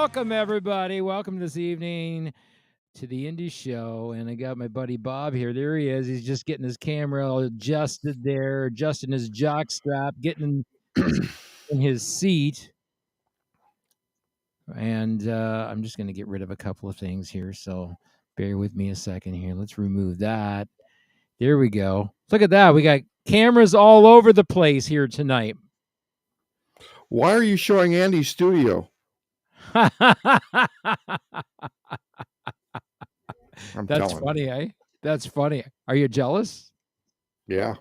Welcome, everybody. Welcome this evening to the Indie Show. And I got my buddy Bob here. There he is. He's just getting his camera all adjusted there, adjusting his jock strap, getting in his seat. And I'm just going to get rid of a couple of things here. So bear with me a second here. Let's remove that. There we go. Look at that. We got cameras all over the place here tonight. Why are you showing Andy's studio? That's funny, eh? That's funny. Are you jealous? Yeah.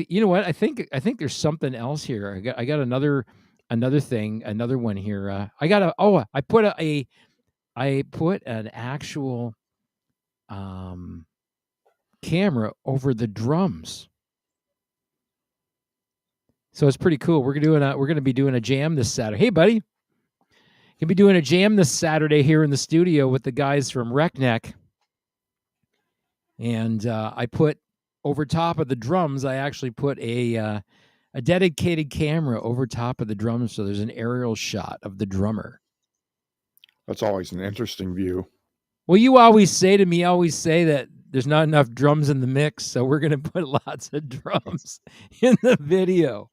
You know what? I think there's something else here. I got another one here. I put an actual camera over the drums. So it's pretty cool. We're gonna be doing a jam this Saturday. Hey, buddy. Gonna be doing a jam this Saturday here in the studio with the guys from Wreckneck. And I put over top of the drums, I actually put a dedicated camera over top of the drums, so there's an aerial shot of the drummer. That's always an interesting view. Well, you always say that there's not enough drums in the mix, so we're going to put lots of drums in the video.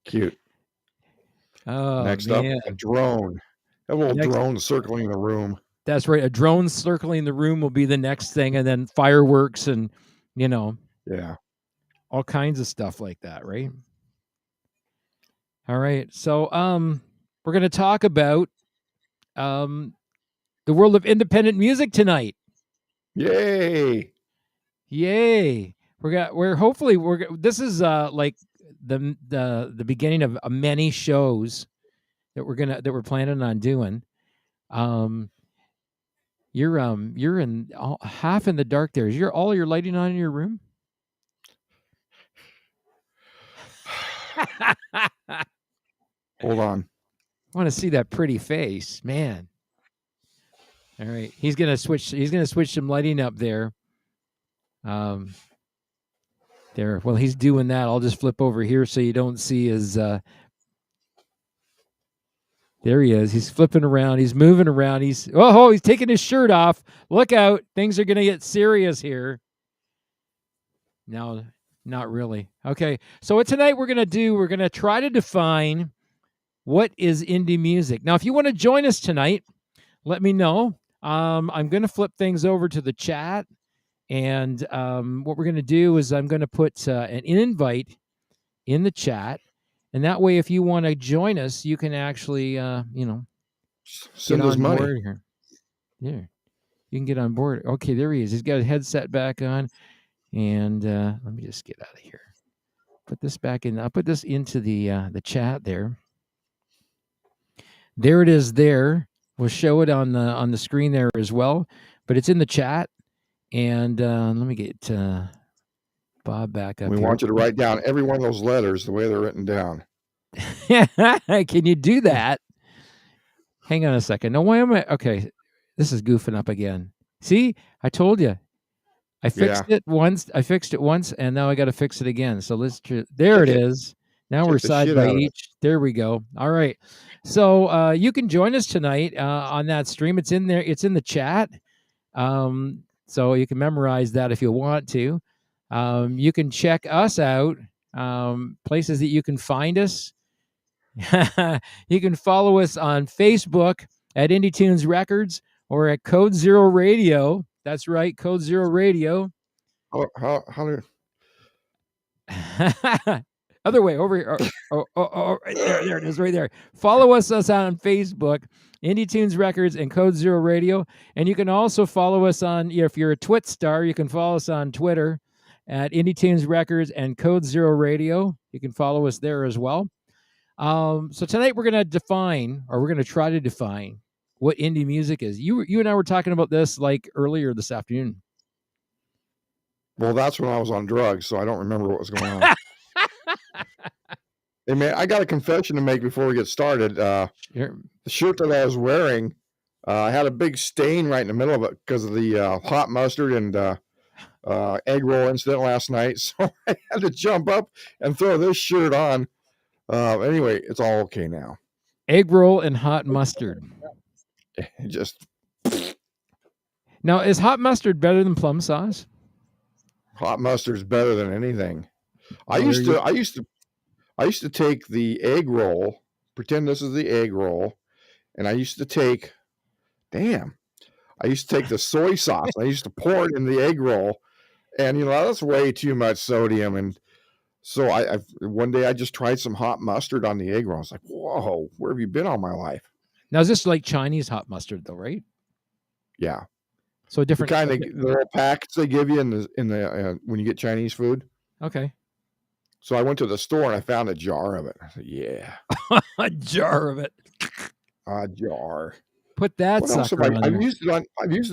Cute. Oh, Next up, a drone. A little drone circling the room. That's right. A drone circling the room will be the next thing, and then fireworks and, yeah, all kinds of stuff like that, right? All right. So we're going to talk about the world of independent music tonight. Yay. This is like the beginning of many shows that we're planning on doing. You're in half in the dark there. Is all your lighting on in your room? Hold on. I want to see that pretty face, man. All right, he's gonna switch some lighting up there. There. Well, he's doing that. I'll just flip over here so you don't see his. There he is. He's flipping around. He's moving around. He's taking his shirt off. Look out! Things are gonna get serious here. No, not really. Okay, so what tonight we're gonna try to define what is indie music. Now, if you want to join us tonight, let me know. I'm going to flip things over to the chat. And what we're going to do is I'm going to put an invite in the chat. And that way, if you want to join us, you can actually, send us money. Board here. Yeah, you can get on board. Okay, there he is. He's got his headset back on. And let me just get out of here. Put this back in. I'll put this into the chat there. There it is there. We'll show it on the screen there as well, but it's in the chat. And let me get Bob back up. We want you to write down every one of those letters the way they're written down. Can you do that? Hang on a second. No, why am I? Okay, this is goofing up again. See, I told you. I fixed it once. And now I got to fix it again. So there it is. Now we're side by each. There we go. All right. So you can join us tonight on that stream. It's in there. It's in the chat. So you can memorize that if you want to. You can check us out. Places that you can find us. You can follow us on Facebook at Indie Tunes Records or at Code Zero Radio. That's right, Code Zero Radio. How Other way, over here. Right there it is, right there. Follow us on Facebook, Indie Tunes Records and Code Zero Radio. And you can also follow us on, if you're a Twit star, you can follow us on Twitter at Indie Tunes Records and Code Zero Radio. You can follow us there as well. So tonight we're going to try to define what indie music is. You and I were talking about this like earlier this afternoon. Well, that's when I was on drugs, so I don't remember what was going on. Hey man, I got a confession to make before we get started. The shirt that I was wearing had a big stain right in the middle of it because of the hot mustard and egg roll incident last night. So I had to jump up and throw this shirt on Anyway, it's all okay now. Egg roll and hot mustard. Just now, is hot mustard better than plum sauce? Hot mustard's better than anything. I used to take the egg roll, pretend this is the egg roll, and I used to take the soy sauce. I used to pour it in the egg roll, and that's way too much sodium. And so I one day I just tried some hot mustard on the egg roll. I was like, whoa, where have you been all my life? Now, is this like Chinese hot mustard though, right? Yeah. So different kind of the little packets they give you in the when you get Chinese food. Okay. So I went to the store and I found a jar of it. I said, yeah. A jar of it. A jar. Put that sucker on. I've used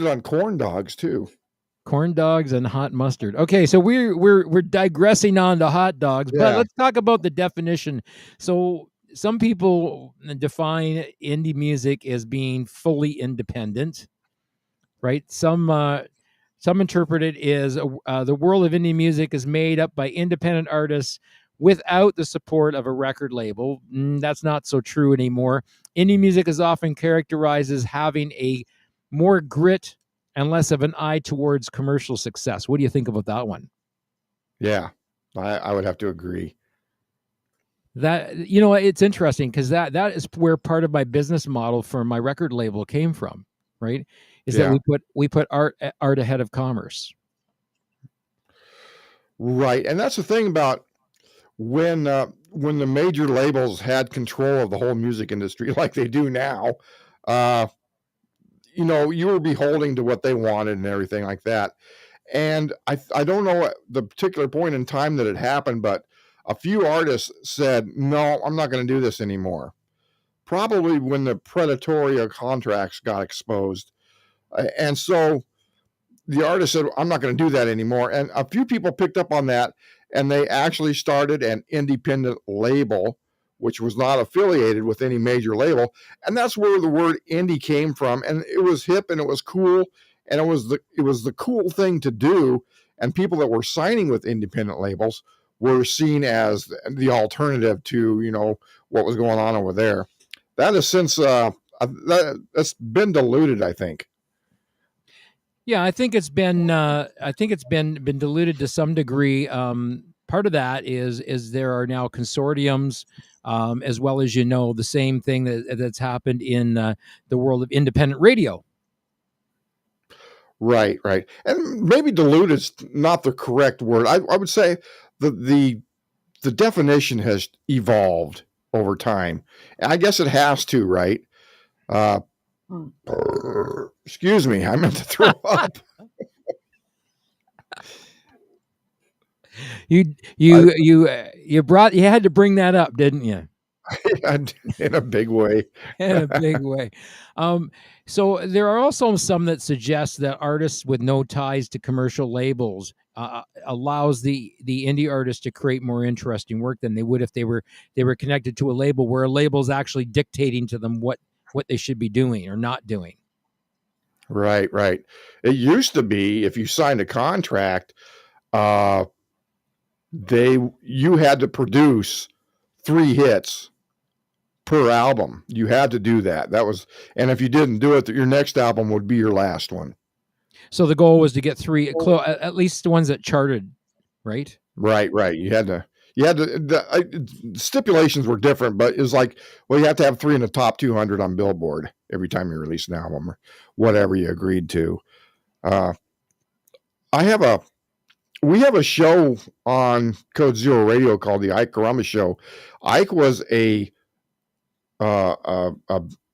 it on corn dogs too. Corn dogs and hot mustard. Okay, so we're digressing on to hot dogs, but let's talk about the definition. So some people define indie music as being fully independent, right? Some interpret it as the world of indie music is made up by independent artists without the support of a record label. That's not so true anymore. Indie music is often characterized as having a more grit and less of an eye towards commercial success. What do you think about that one? Yeah, I would have to agree. That, it's interesting because that is where part of my business model for my record label came from, right? Is that we put art ahead of commerce. Right. And that's the thing about when the major labels had control of the whole music industry like they do now, you were beholden to what they wanted and everything like that. And I don't know the particular point in time that it happened, but a few artists said, no, I'm not going to do this anymore. Probably when the predatory contracts got exposed. And so the artist said, I'm not going to do that anymore. And a few people picked up on that, and they actually started an independent label, which was not affiliated with any major label. And that's where the word indie came from. And it was hip and it was cool. And it was the cool thing to do. And people that were signing with independent labels were seen as the alternative to, what was going on over there. That has since, that's been diluted, I think. Yeah, I think it's been diluted to some degree. Part of that is there are now consortiums, as well as the same thing that's happened in the world of independent radio. Right, and maybe dilute is not the correct word. I would say the definition has evolved over time, and I guess it has to, right? Excuse me, I meant to throw up. You had to bring that up, didn't you? In a big way. In a big way. So there are also some that suggest that artists with no ties to commercial labels allows the indie artists to create more interesting work than they would if they were connected to a label, where a label is actually dictating to them what they should be doing or not doing. Right. It used to be if you signed a contract, you had to produce 3 hits per album. You had to do that. And if you didn't do it, your next album would be your last one. So the goal was to get 3, at least the ones that charted, right? Right. You had to. The stipulations were different, but it was like, well, you have to have 3 in the top 200 on Billboard every time you release an album or whatever you agreed to. We have a show on Code Zero Radio called the Ike Karama Show. Ike was an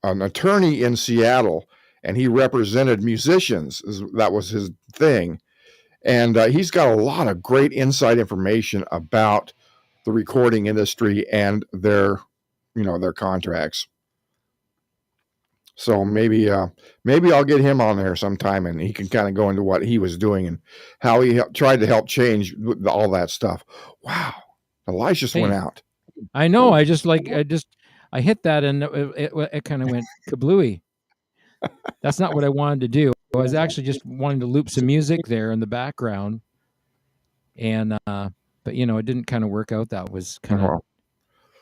attorney in Seattle, and he represented musicians. That was his thing. And he's got a lot of great inside information about the recording industry and their contracts. So maybe I'll get him on there sometime, and he can kind of go into what he was doing and how he tried to help change all that stuff. Wow, the lights just went out. I know. I hit that, and it kind of went kablooey. That's not what I wanted to do. I was actually just wanting to loop some music there in the background, and but it didn't kind of work out. That was kind of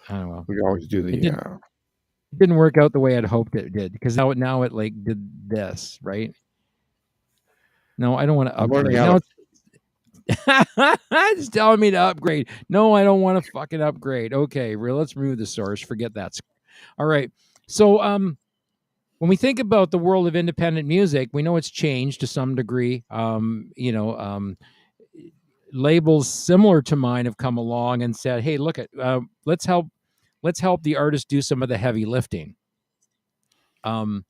I don't know. We always do It the didn't work out the way I'd hoped it did, because now it like did this, right? No, I don't want to I'm learning upgrade. how No, to. it's telling me to upgrade. No, I don't want to fucking upgrade. Okay, let's remove the source. Forget that. All right. So, when we think about the world of independent music, we know it's changed to some degree. Labels similar to mine have come along and said, "Hey, look at let's help the artist do some of the heavy lifting." Um,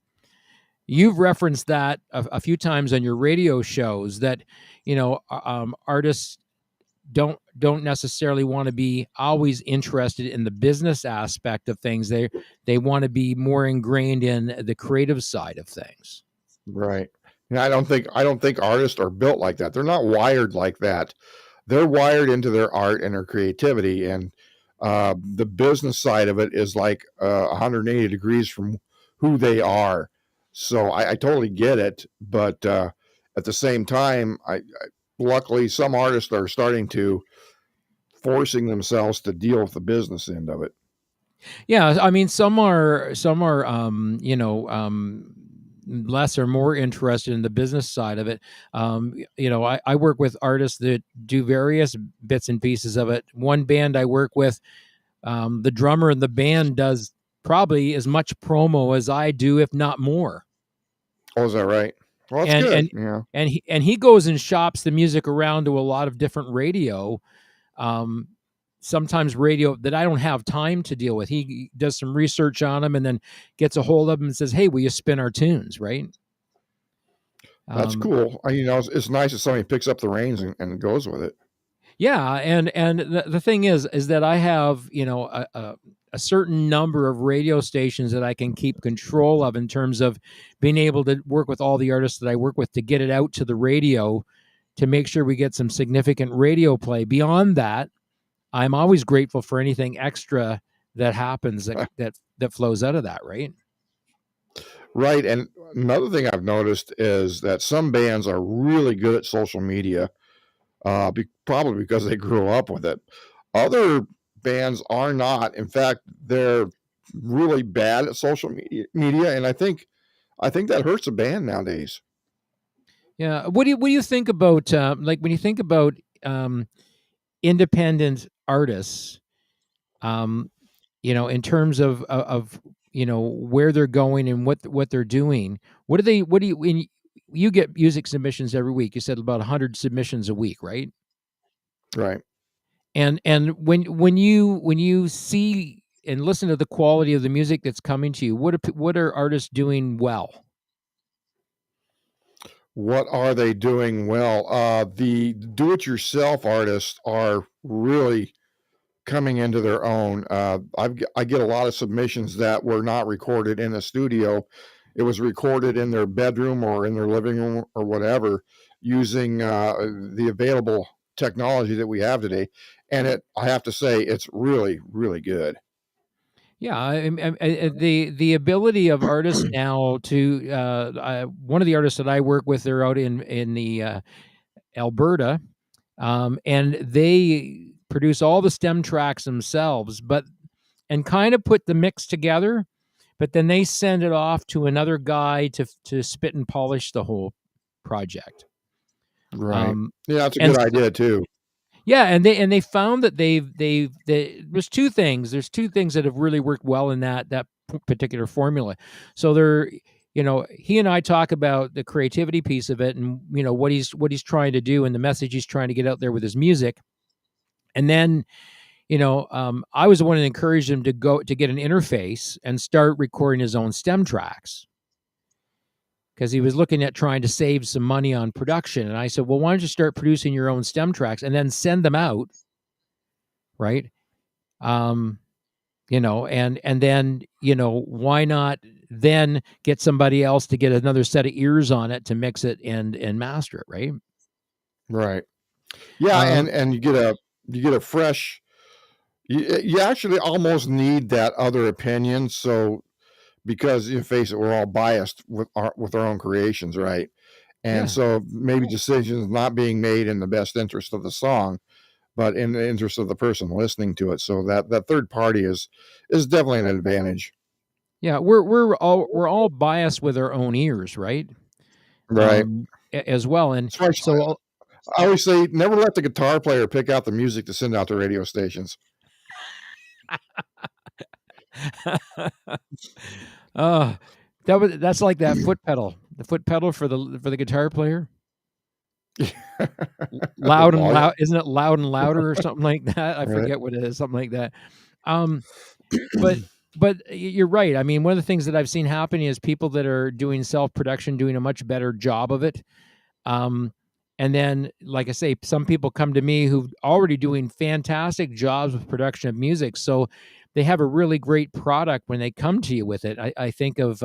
you've referenced that a few times on your radio shows that artists don't necessarily want to be always interested in the business aspect of things. They want to be more ingrained in the creative side of things. Right. And I don't think artists are built like that. They're not wired like that. They're wired into their art and their creativity, and the business side of it is like 180 degrees from who they are. So I totally get it, but at the same time, I luckily some artists are starting to forcing themselves to deal with the business end of it. Yeah, I mean, some are less or more interested in the business side of it. I work with artists that do various bits and pieces of it. One band I work with, the drummer in the band does probably as much promo as I do, if not more. Oh, is that right? Well, that's and good. and Yeah. and he goes and shops the music around to a lot of different radio, sometimes radio that I don't have time to deal with. He does some research on them and then gets a hold of them and says, "Hey, will you spin our tunes?" Right? That's cool. It's nice that somebody picks up the reins and goes with it. Yeah, and the thing is that I have a certain number of radio stations that I can keep control of in terms of being able to work with all the artists that I work with to get it out to the radio, to make sure we get some significant radio play. Beyond that, I'm always grateful for anything extra that happens that flows out of that, right? Right. And another thing I've noticed is that some bands are really good at social media, probably because they grew up with it. Other bands are not. In fact, they're really bad at social media, and I think that hurts a band nowadays. Yeah. What do you think about like when you think about independent artists, um, in terms of where they're going and what they're doing? What do you when you get music submissions every week? You said about 100 submissions a week, right? Right. And when you see and listen to the quality of the music that's coming to you, what are artists doing well? What are they doing well? The do-it-yourself artists are really coming into their own. I get a lot of submissions that were not recorded in a studio. It was recorded in their bedroom or in their living room or whatever, using the available technology that we have today. And I have to say, it's really, really good. Yeah, the ability of artists now to one of the artists that I work with, they're out in the Alberta, and they produce all the stem tracks themselves, and kind of put the mix together, but then they send it off to another guy to spit and polish the whole project. Right. Um, Yeah, that's a and good idea too. Yeah, and they found that there's two things. There's two things that have really worked well in that particular formula. So he and I talk about the creativity piece of it, and what he's trying to do and the message he's trying to get out there with his music. And then I was the one that encouraged him to get an interface and start recording his own stem tracks, because he was looking at trying to save some money on production. And I said, well, why don't you start producing your own stem tracks and then send them out, right? And then why not then get somebody else to get another set of ears on it to mix it and master it, right? Right. Yeah, Um, and you get a fresh. You actually almost need that other opinion. So because you face it, we're all biased with our own creations, right? And yeah, so maybe decisions not being made in the best interest of the song, but in the interest of the person listening to it. So that third party is definitely an advantage. Yeah, we're all biased with our own ears, right? Right. As well, and so I always say, never let the guitar player pick out the music to send out to radio stations. That's like that foot pedal, the foot pedal for the guitar player. Loud and loud, isn't it? Loud and louder or something like that. I forget what it is, something like that. But you're right. I mean, one of the things that I've seen happening is people that are doing self-production doing a much better job of it. And then, like I say, some people come to me who've already doing fantastic jobs with production of music. So they have a really great product when they come to you with it. I think of,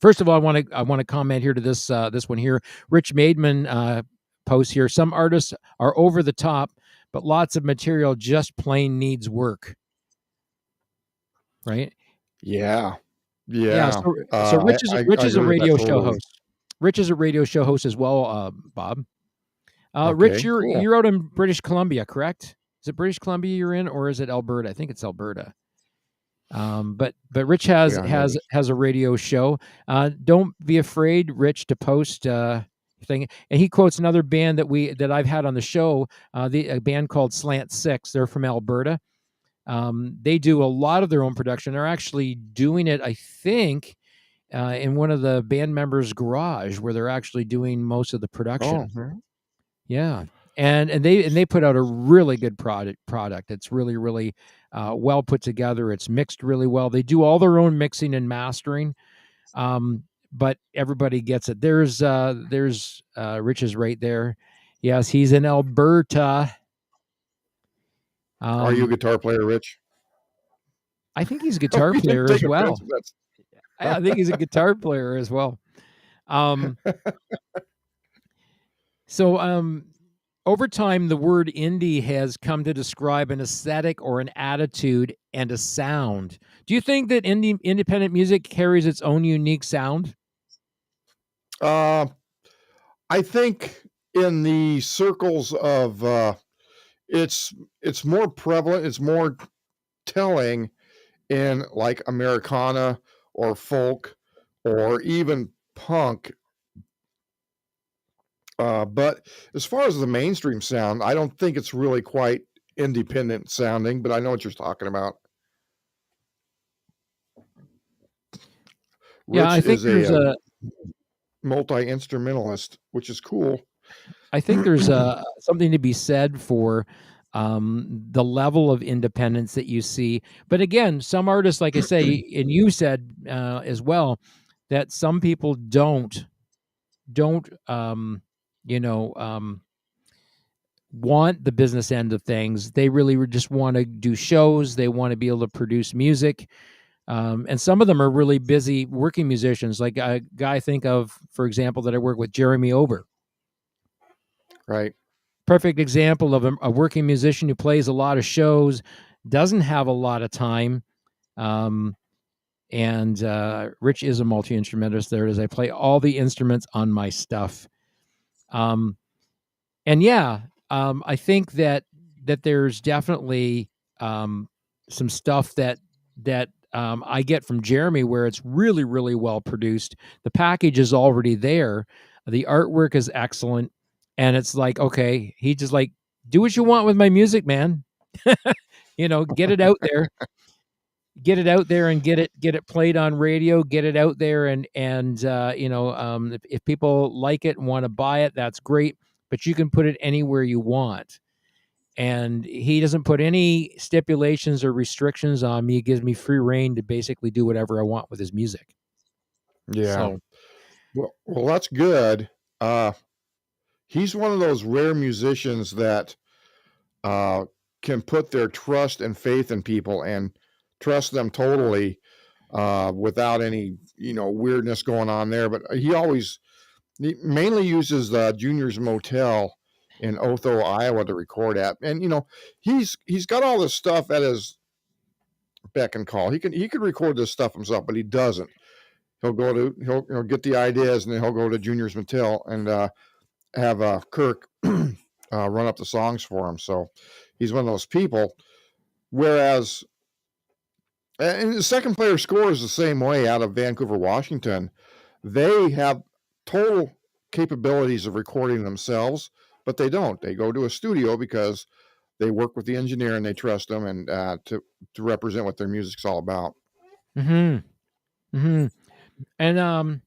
first of all, I want to comment here to this one here. Rich Maidman posts here. Some artists are over the top, but lots of material just plain needs work. Right? Yeah. So Rich is a radio show host. Rich is a radio show host as well, Bob. Rich, you're out in British Columbia, correct? Is it British Columbia you're in, or is it Alberta? I think it's Alberta. But Rich has a radio show. Don't be afraid, Rich, to post thing. And he quotes another band that I've had on the show, a band called Slant Six. They're from Alberta. They do a lot of their own production. They're actually doing it, I think, in one of the band members' garage, where they're actually doing most of the production. Yeah, and they put out a really good product. It's really, really well put together. It's mixed really well. They do all their own mixing and mastering, but everybody gets it. There's Rich is right there. Yes, he's in Alberta. Are you a guitar player, Rich? I think he's a guitar player as well. I think he's a guitar player as well. So over time, the word indie has come to describe an aesthetic or an attitude and a sound. Do you think that independent music carries its own unique sound? I think in the circles of it's more prevalent, it's more telling in like Americana or folk or even punk. But as far as the mainstream sound, I don't think it's really quite independent sounding, but I know what you're talking about. Yeah, I think there's a multi-instrumentalist, which is cool. I think there's something to be said for the level of independence that you see. But again, some artists, like I say, and you said as well, that some people don't want the business end of things. They really just want to do shows. They want to be able to produce music. And some of them are really busy working musicians. Like a guy I think of, for example, that I work with, Jeremy Ober. Right. Perfect example of a working musician who plays a lot of shows, doesn't have a lot of time. And Rich is a multi-instrumentalist. There it is. I play all the instruments on my stuff. And yeah, I think that there's definitely some stuff that I get from Jeremy where it's really, really well produced. The package is already there. The artwork is excellent. And it's like, okay, he just like, do what you want with my music, man. Get it out there. Get it out there and get it played on radio, get it out there. And if people like it and want to buy it, that's great. But you can put it anywhere you want. And he doesn't put any stipulations or restrictions on me. He gives me free reign to basically do whatever I want with his music. Yeah. So, well, that's good. He's one of those rare musicians that can put their trust and faith in people and trust them totally without any, weirdness going on there. But he mainly uses Junior's Motel in Otho, Iowa to record at. And, he's got all this stuff at his beck and call. He could record this stuff himself, but he doesn't. He'll get the ideas and then he'll go to Junior's Motel and have Kirk run up the songs for him. So he's one of those people. Whereas, and the Second Player Score is the same way out of Vancouver, Washington. They have total capabilities of recording themselves, but they don't. They go to a studio because they work with the engineer and they trust them, and to represent what their music's all about. Mm-hmm. Mm-hmm. And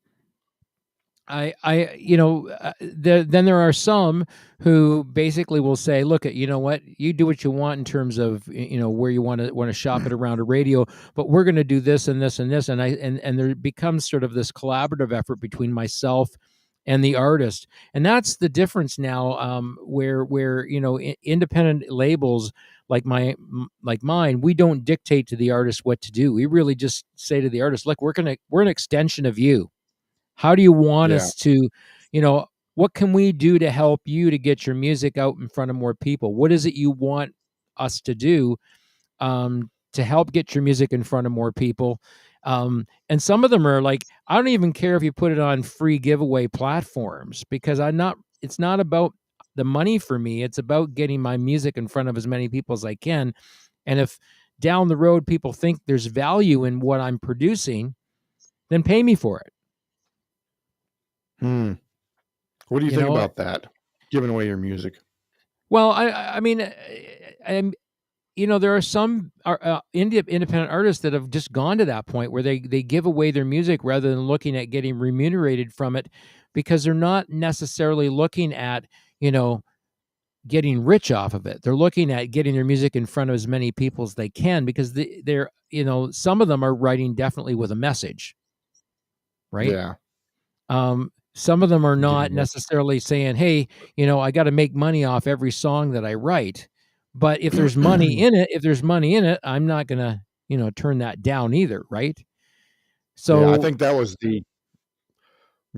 then there are some who basically will say, look, you know what, you do what you want in terms of, where you want to shop it around a radio, but we're going to do this and this and this. And there becomes sort of this collaborative effort between myself and the artist. And that's the difference now, where independent labels like mine, we don't dictate to the artist what to do. We really just say to the artist, look, we're an extension of you. How do you want Yeah. us to, what can we do to help you to get your music out in front of more people? What is it you want us to do to help get your music in front of more people? And some of them are like, I don't even care if you put it on free giveaway platforms, because it's not about the money for me. It's about getting my music in front of as many people as I can. And if down the road people think there's value in what I'm producing, then pay me for it. What do you think about that? Giving away your music? Well, I mean, there are some independent artists that have just gone to that point where they give away their music rather than looking at getting remunerated from it, because they're not necessarily looking at, getting rich off of it. They're looking at getting their music in front of as many people as they can, because they're, some of them are writing definitely with a message, right? Yeah. Some of them are not necessarily saying, hey, I got to make money off every song that I write. But if there's money in it, I'm not going to, turn that down either. Right. So yeah, I think that was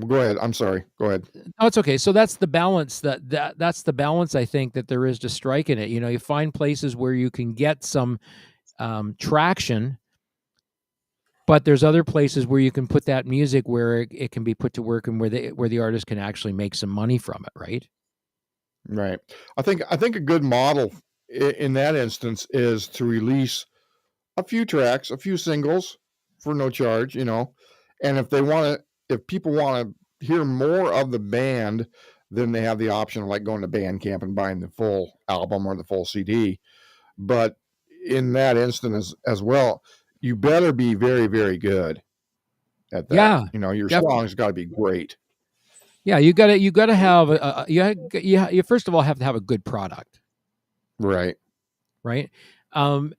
go ahead. I'm sorry. Go ahead. Oh, it's okay. So that's the balance that's the balance I think that there is to strike in it. You find places where you can get some traction, but there's other places where you can put that music where it can be put to work, and where the artist can actually make some money from it, right? Right. I think a good model in that instance is to release a few tracks, a few singles for no charge, and if people want to hear more of the band, then they have the option of like going to Bandcamp and buying the full album or the full CD. But in that instance as well, you better be very, very good at that. Yeah, your definitely. song's got to be great. Yeah, you gotta have you first of all have to have a good product, Right. And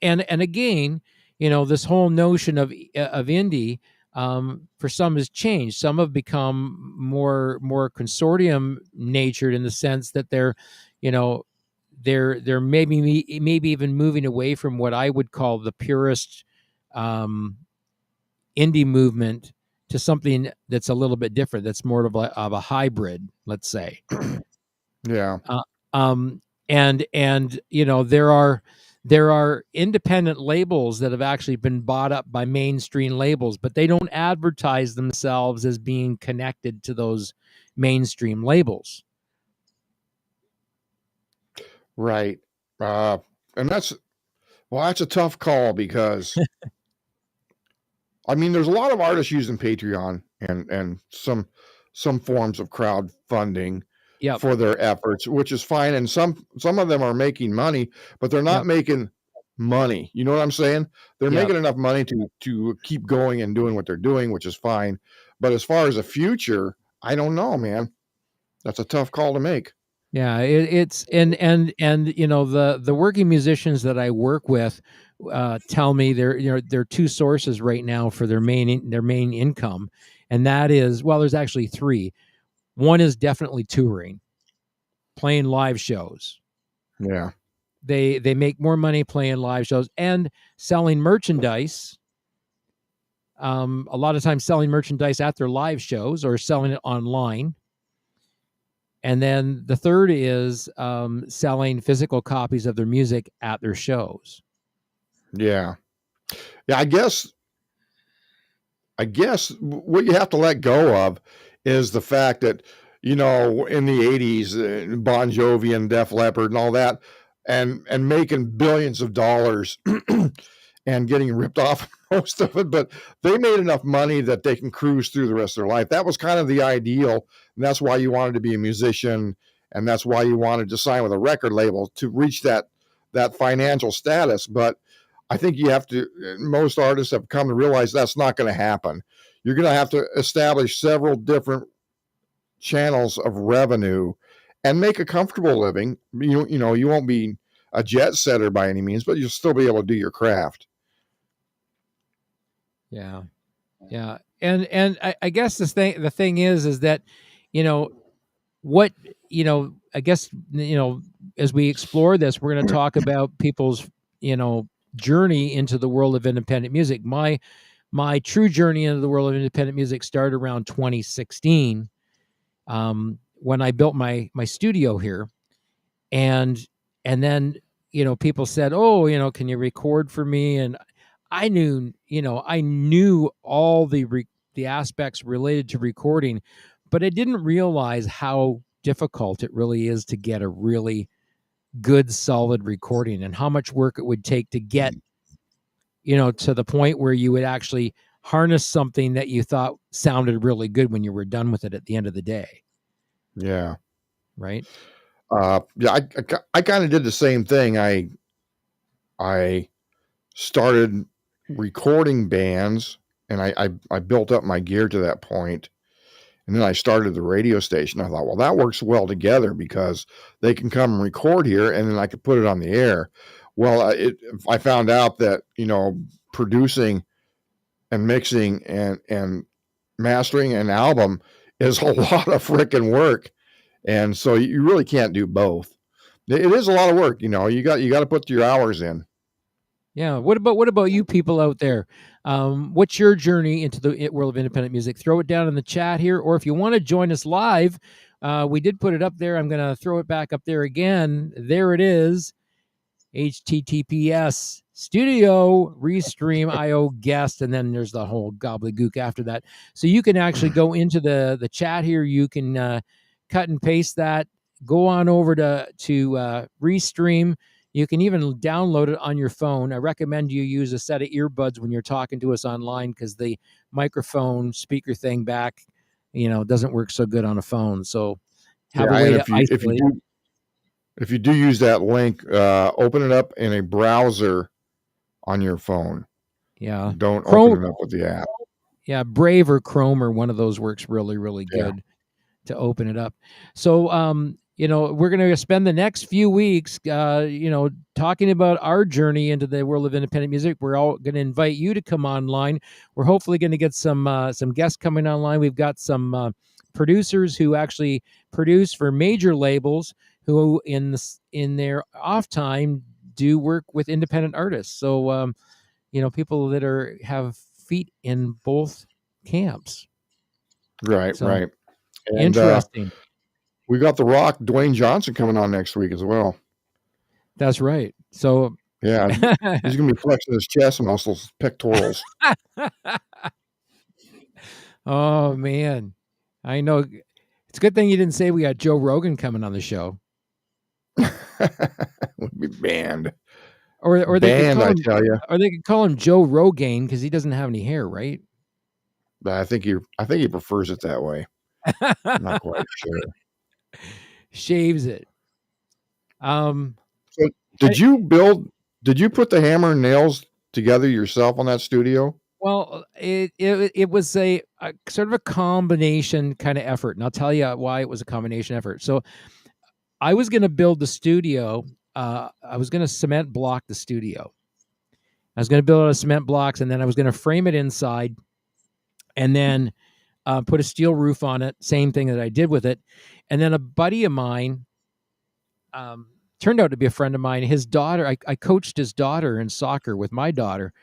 again, this whole notion of indie, for some has changed. Some have become more consortium natured, in the sense that they're maybe even moving away from what I would call the purist indie movement to something that's a little bit different, that's more of a hybrid, let's say. Yeah. And there are independent labels that have actually been bought up by mainstream labels, but they don't advertise themselves as being connected to those mainstream labels. Right. And that's a tough call, because I mean, there's a lot of artists using Patreon and some forms of crowdfunding for their efforts, which is fine. And some of them are making money, but they're not making money. You know what I'm saying? They're making enough money to keep going and doing what they're doing, which is fine. But as far as the future, I don't know, man. That's a tough call to make. Yeah, it's and the working musicians that I work with tell me there are two sources right now for their main income, and that is, well, there's actually three. One is definitely touring, playing live shows. Yeah, they make more money playing live shows and selling merchandise. A lot of times selling merchandise at their live shows or selling it online. And then the third is selling physical copies of their music at their shows. Yeah. I guess what you have to let go of is the fact that in the 80s, Bon Jovi and Def Leppard and all that, and making billions of dollars and getting ripped off most of it, but they made enough money that they can cruise through the rest of their life. That was kind of the ideal, and that's why you wanted to be a musician, and that's why you wanted to sign with a record label to reach that financial status. But I think most artists have come to realize that's not going to happen. You're going to have to establish several different channels of revenue and make a comfortable living. You won't be a jet setter by any means, but you'll still be able to do your craft. Yeah. Yeah. And I guess the thing is that, I guess, as we explore this, we're going to talk about people's, journey into the world of independent music. My true journey into the world of independent music started around 2016, when I built my studio here, and then people said, "Oh, can you record for me?" And I knew all the aspects related to recording, but I didn't realize how difficult it really is to get a really good, solid recording, and how much work it would take to get, to the point where you would actually harness something that you thought sounded really good when you were done with it at the end of the day. Yeah. Right. Yeah. I kind of did the same thing. I started recording bands, and I built up my gear to that point. And then I started the radio station. I thought, well, that works well together because they can come and record here, and then I could put it on the air. Well, I found out that, producing and mixing and mastering an album is a lot of freaking work. And so you really can't do both. It is a lot of work. You got to put your hours in. Yeah. What about you people out there? What's your journey into the world of independent music? Throw it down in the chat here, or if you want to join us live, we did put it up there. I'm going to throw it back up there again. There it is. HTTPS studio restream IO guest, and then there's the whole gobbledygook after that. So you can actually go into the chat here. You can cut and paste that. Go on over to restream. You can even download it on your phone. I recommend you use a set of earbuds when you're talking to us online, because the microphone speaker thing back, doesn't work so good on a phone. So have a way to isolate. If you do use that link, open it up in a browser on your phone. Yeah. Don't open it up with the app. Yeah, Brave or Chrome or one of those works really, really good to open it up. So, we're going to spend the next few weeks, talking about our journey into the world of independent music. We're all going to invite you to come online. We're hopefully going to get some guests coming online. We've got some producers who actually produce for major labels, who in their off time do work with independent artists. So, people that have feet in both camps. Right. So, right. And, interesting. We got The Rock, Dwayne Johnson, coming on next week as well. That's right. So yeah, he's going to be flexing his chest muscles, pectorals. Oh man, I know. It's a good thing you didn't say we got Joe Rogan coming on the show. Would be banned. Or they banned, could call him, I tell you. Or they could call him Joe Rogaine because he doesn't have any hair, right? But I think he prefers it that way. I'm not quite sure. Shaves it. So did you put the hammer and nails together yourself on that studio? Well, it was a sort of a combination kind of effort, and I'll tell you why it was a combination effort. So I was going to build the studio. I was going to cement block the studio. I was going to build out of cement blocks, and then I was going to frame it inside, and then put a steel roof on it. Same thing that I did with it. And then a buddy of mine, turned out to be a friend of mine. His daughter, I coached his daughter in soccer with my daughter.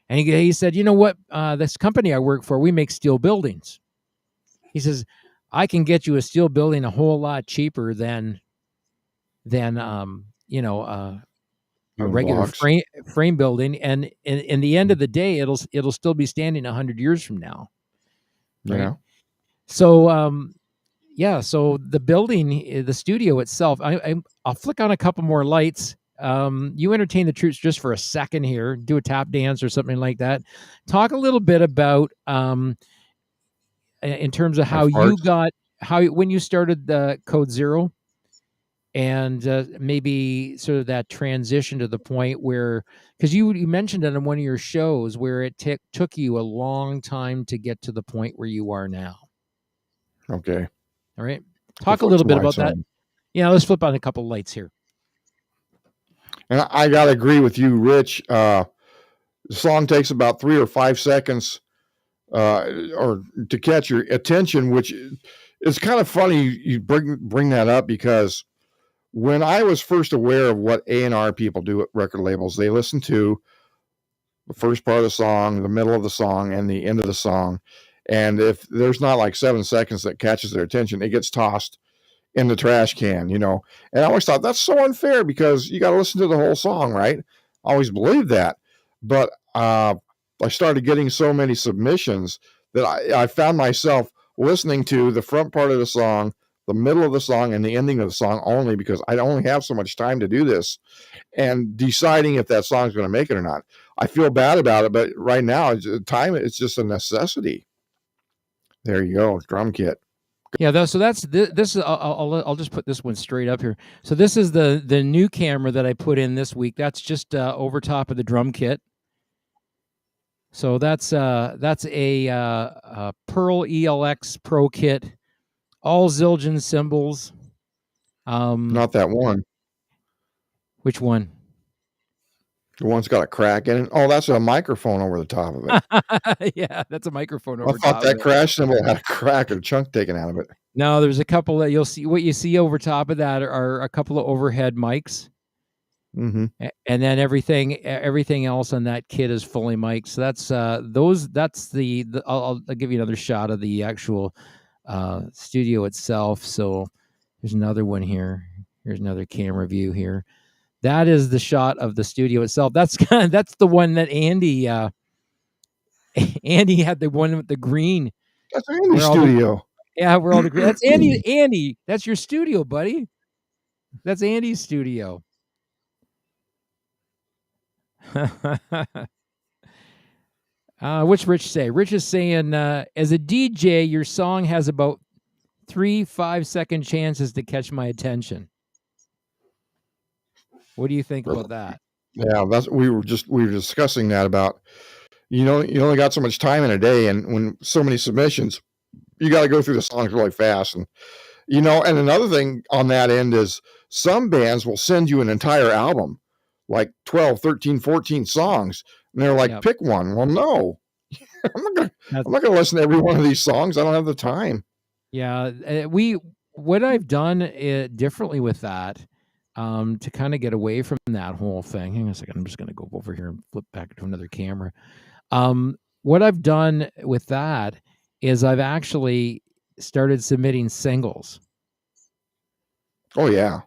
And he said, you know what, this company I work for, we make steel buildings. He says, I can get you a steel building a whole lot cheaper than a regular frame building. And in the end of the day, it'll still be standing 100 years from now. Right? Yeah. So, yeah, so the building, the studio itself, I'll flick on a couple more lights. You entertain the troops just for a second here, do a tap dance or something like that. Talk a little bit about in terms of My how you farts. got when you started the Code Zero, and maybe sort of that transition to the point where, because you mentioned it in one of your shows where it took you a long time to get to the point where you are now. Okay. All right, So talk a flip little some bit about lights that. on. Yeah, let's flip on a couple lights here. And I got to agree with you, Rich. The song takes about 3 or 5 seconds or to catch your attention, which is kind of funny you bring that up, because when I was first aware of what A&R people do at record labels, they listen to the first part of the song, the middle of the song, and the end of the song. And if there's not like 7 seconds that catches their attention, it gets tossed in the trash can, And I always thought that's so unfair because you got to listen to the whole song, right? I always believed that. But I started getting so many submissions that I found myself listening to the front part of the song, the middle of the song, and the ending of the song only, because I only have so much time to do this, and deciding if that song's going to make it or not. I feel bad about it, but right now, it's just a necessity. There you go, drum kit. Yeah, so that's this is I'll just put this one straight up here. So this is the new camera that I put in this week. That's just over top of the drum kit. So that's a Pearl ELX Pro kit, all Zildjian cymbals. Not that one. Which one? The one's got a crack in it. Oh, that's a microphone over the top of it. Yeah, that's a microphone over top. I thought that crash cymbal had a crack or chunk taken out of it. No, there's a couple that you'll see. What you see over top of that are a couple of overhead mics. Mm-hmm. And then everything else on that kit is fully mic'd. So that's that's the I'll give you another shot of the actual studio itself. So there's another one here. Here's another camera view here. That is the shot of the studio itself. That's the one that Andy had, the one with the green. That's Andy's studio. We're all the green. That's Andy. Andy, that's your studio, buddy. That's Andy's studio. What's Rich say? Rich is saying, as a DJ, your song has about 3 5-second chances to catch my attention. What do you think about that? Yeah, we were discussing that about, you only got so much time in a day, and when so many submissions, you got to go through the songs really fast. And and another thing on that end is some bands will send you an entire album, like 12, 13, 14 songs, and they're like, pick one. Well, no, I'm not gonna listen to every one of these songs. I don't have the time. Yeah, what I've done differently with that, to kind of get away from that whole thing. Hang on a second. I'm just going to go over here and flip back to another camera. What I've done with that is I've actually started submitting singles. Oh yeah.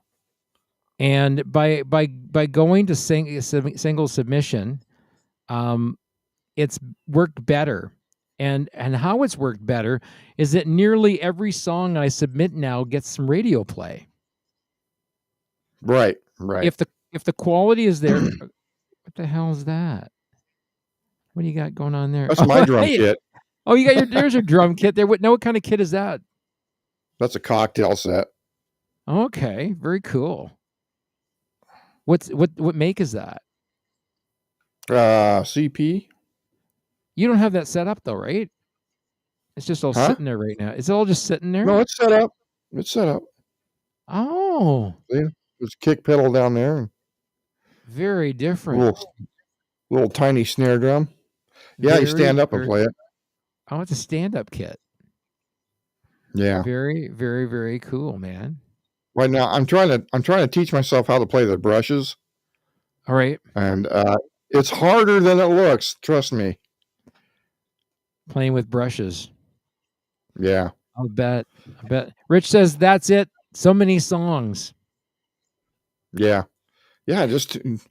And by going to single submission, it's worked better. And how it's worked better is that nearly every song I submit now gets some radio play. Right. If the quality is there, what the hell is that? What do you got going on there? That's my drum kit. Oh, there's your drum kit there. What kind of kit is that? That's a cocktail set. Okay, very cool. What make is that? CP. You don't have that set up though, right? It's just all sitting there right now. Is it all just sitting there? No, it's set up. It's set up. Oh. Yeah, there's a kick pedal down there. Very different. Little tiny snare drum. Yeah, you stand up and play it. Oh, it's a stand-up kit. Yeah. Very, very, very cool, man. Right now, I'm trying to teach myself how to play the brushes. All right. And it's harder than it looks. Trust me. Playing with brushes. Yeah. I'll bet. Rich says that's it. So many songs. Yeah. Yeah. Just, if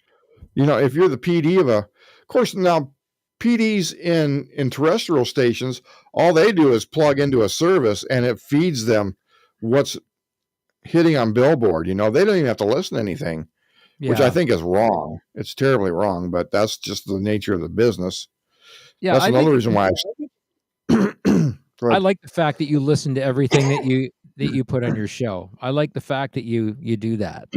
you're the PD of course, now PDs in terrestrial stations, all they do is plug into a service and it feeds them what's hitting on Billboard. They don't even have to listen to anything, which I think is wrong. It's terribly wrong, but that's just the nature of the business. Yeah, That's another reason why I like the fact that you listen to everything that you put on your show. I like the fact that you do that.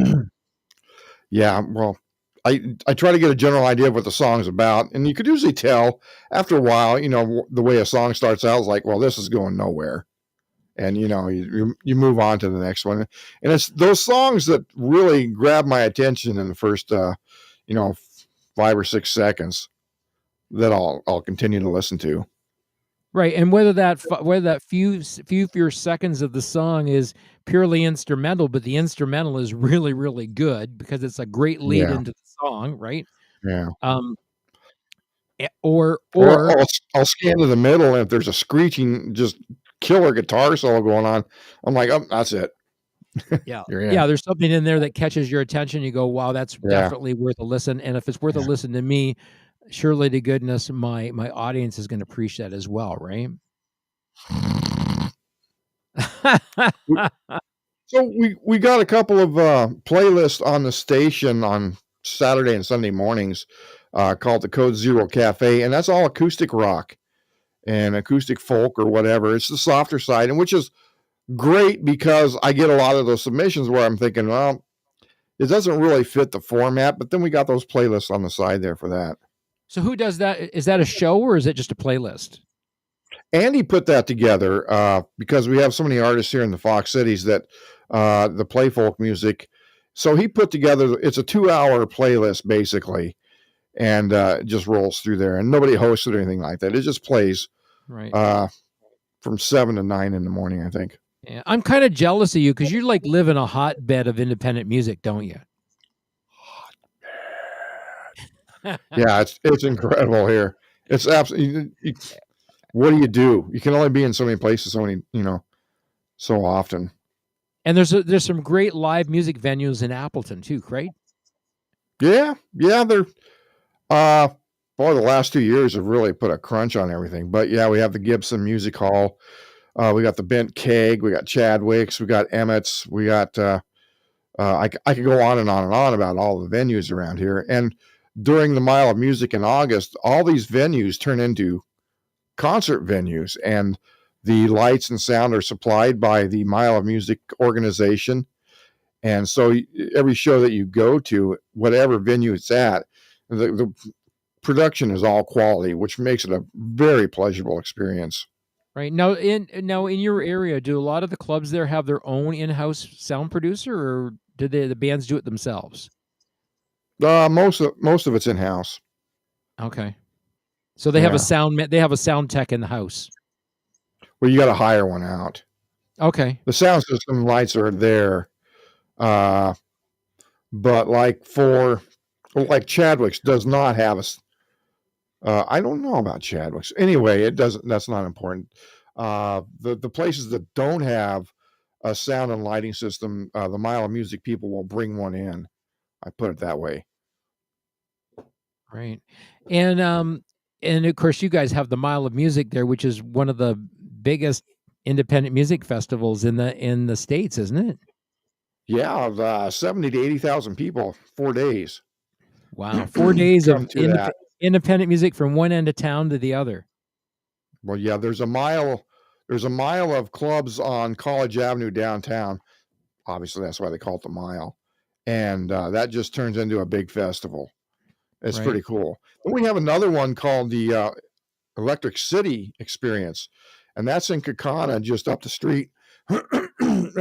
Yeah, well, I try to get a general idea of what the song's about, and you could usually tell after a while, the way a song starts out is like, well, this is going nowhere. And you move on to the next one. And it's those songs that really grab my attention in the first 5 or 6 seconds that I'll continue to listen to. Right, and whether that few seconds of the song is purely instrumental, but the instrumental is really, really good because it's a great lead into the song, right? Yeah. Or I'll scan to the middle, and if there's a screeching, just killer guitar solo going on, I'm like, oh, that's it. Yeah. There's something in there that catches your attention. You go, wow, that's definitely worth a listen. And if it's worth a listen to me, surely to goodness, my audience is going to appreciate that as well, right? So we got a couple of playlists on the station on Saturday and Sunday mornings called the Code Zero Cafe, and that's all acoustic rock and acoustic folk or whatever. It's the softer side, and which is great because I get a lot of those submissions where I'm thinking, well, it doesn't really fit the format, but then we got those playlists on the side there for that. So who does that? Is that a show or is it just a playlist? Andy put that together because we have so many artists here in the Fox Cities that the play folk music. So he put together, it's a 2-hour playlist basically, and it just rolls through there, and nobody hosts it or anything like that. It just plays from 7 to 9 in the morning, I think. Yeah, I'm kind of jealous of you because you live in a hotbed of independent music, don't you? Yeah, it's incredible here. It's absolutely. What do? You can only be in so many places, so often. And there's some great live music venues in Appleton too, right? Yeah. They're the last 2 years have really put a crunch on everything. But yeah, we have the Gibson Music Hall. We got the Bent Keg. We got Chadwick's. We got Emmett's. We got. I could go on and on and on about all the venues around here. And during the Mile of Music in August, all these venues turn into concert venues, and the lights and sound are supplied by the Mile of Music organization. And so every show that you go to, whatever venue it's at, the production is all quality, which makes it a very pleasurable experience. Right. Now in your area, do a lot of the clubs there have their own in-house sound producer, or do the bands do it themselves? Most of it's in-house. Okay. So they have a sound tech in the house. Well, you got to hire one out. Okay. The sound system and lights are there. But like Chadwick's does not have I don't know about Chadwick's. Anyway, it doesn't. That's not important. The places that don't have a sound and lighting system, the Mile of Music people will bring one in. I put it that way. Right, and of course you guys have the Mile of Music there, which is one of the biggest independent music festivals in the States, isn't it? Yeah, 70 to 80,000 people, 4 days. Wow, 4 days of independent music from one end of town to the other. Well, yeah, there's a mile of clubs on College Avenue downtown. Obviously, that's why they call it the Mile. And that just turns into a big festival. It's pretty cool. Then we have another one called the Electric City Experience, and that's in Kaukauna, just up the street,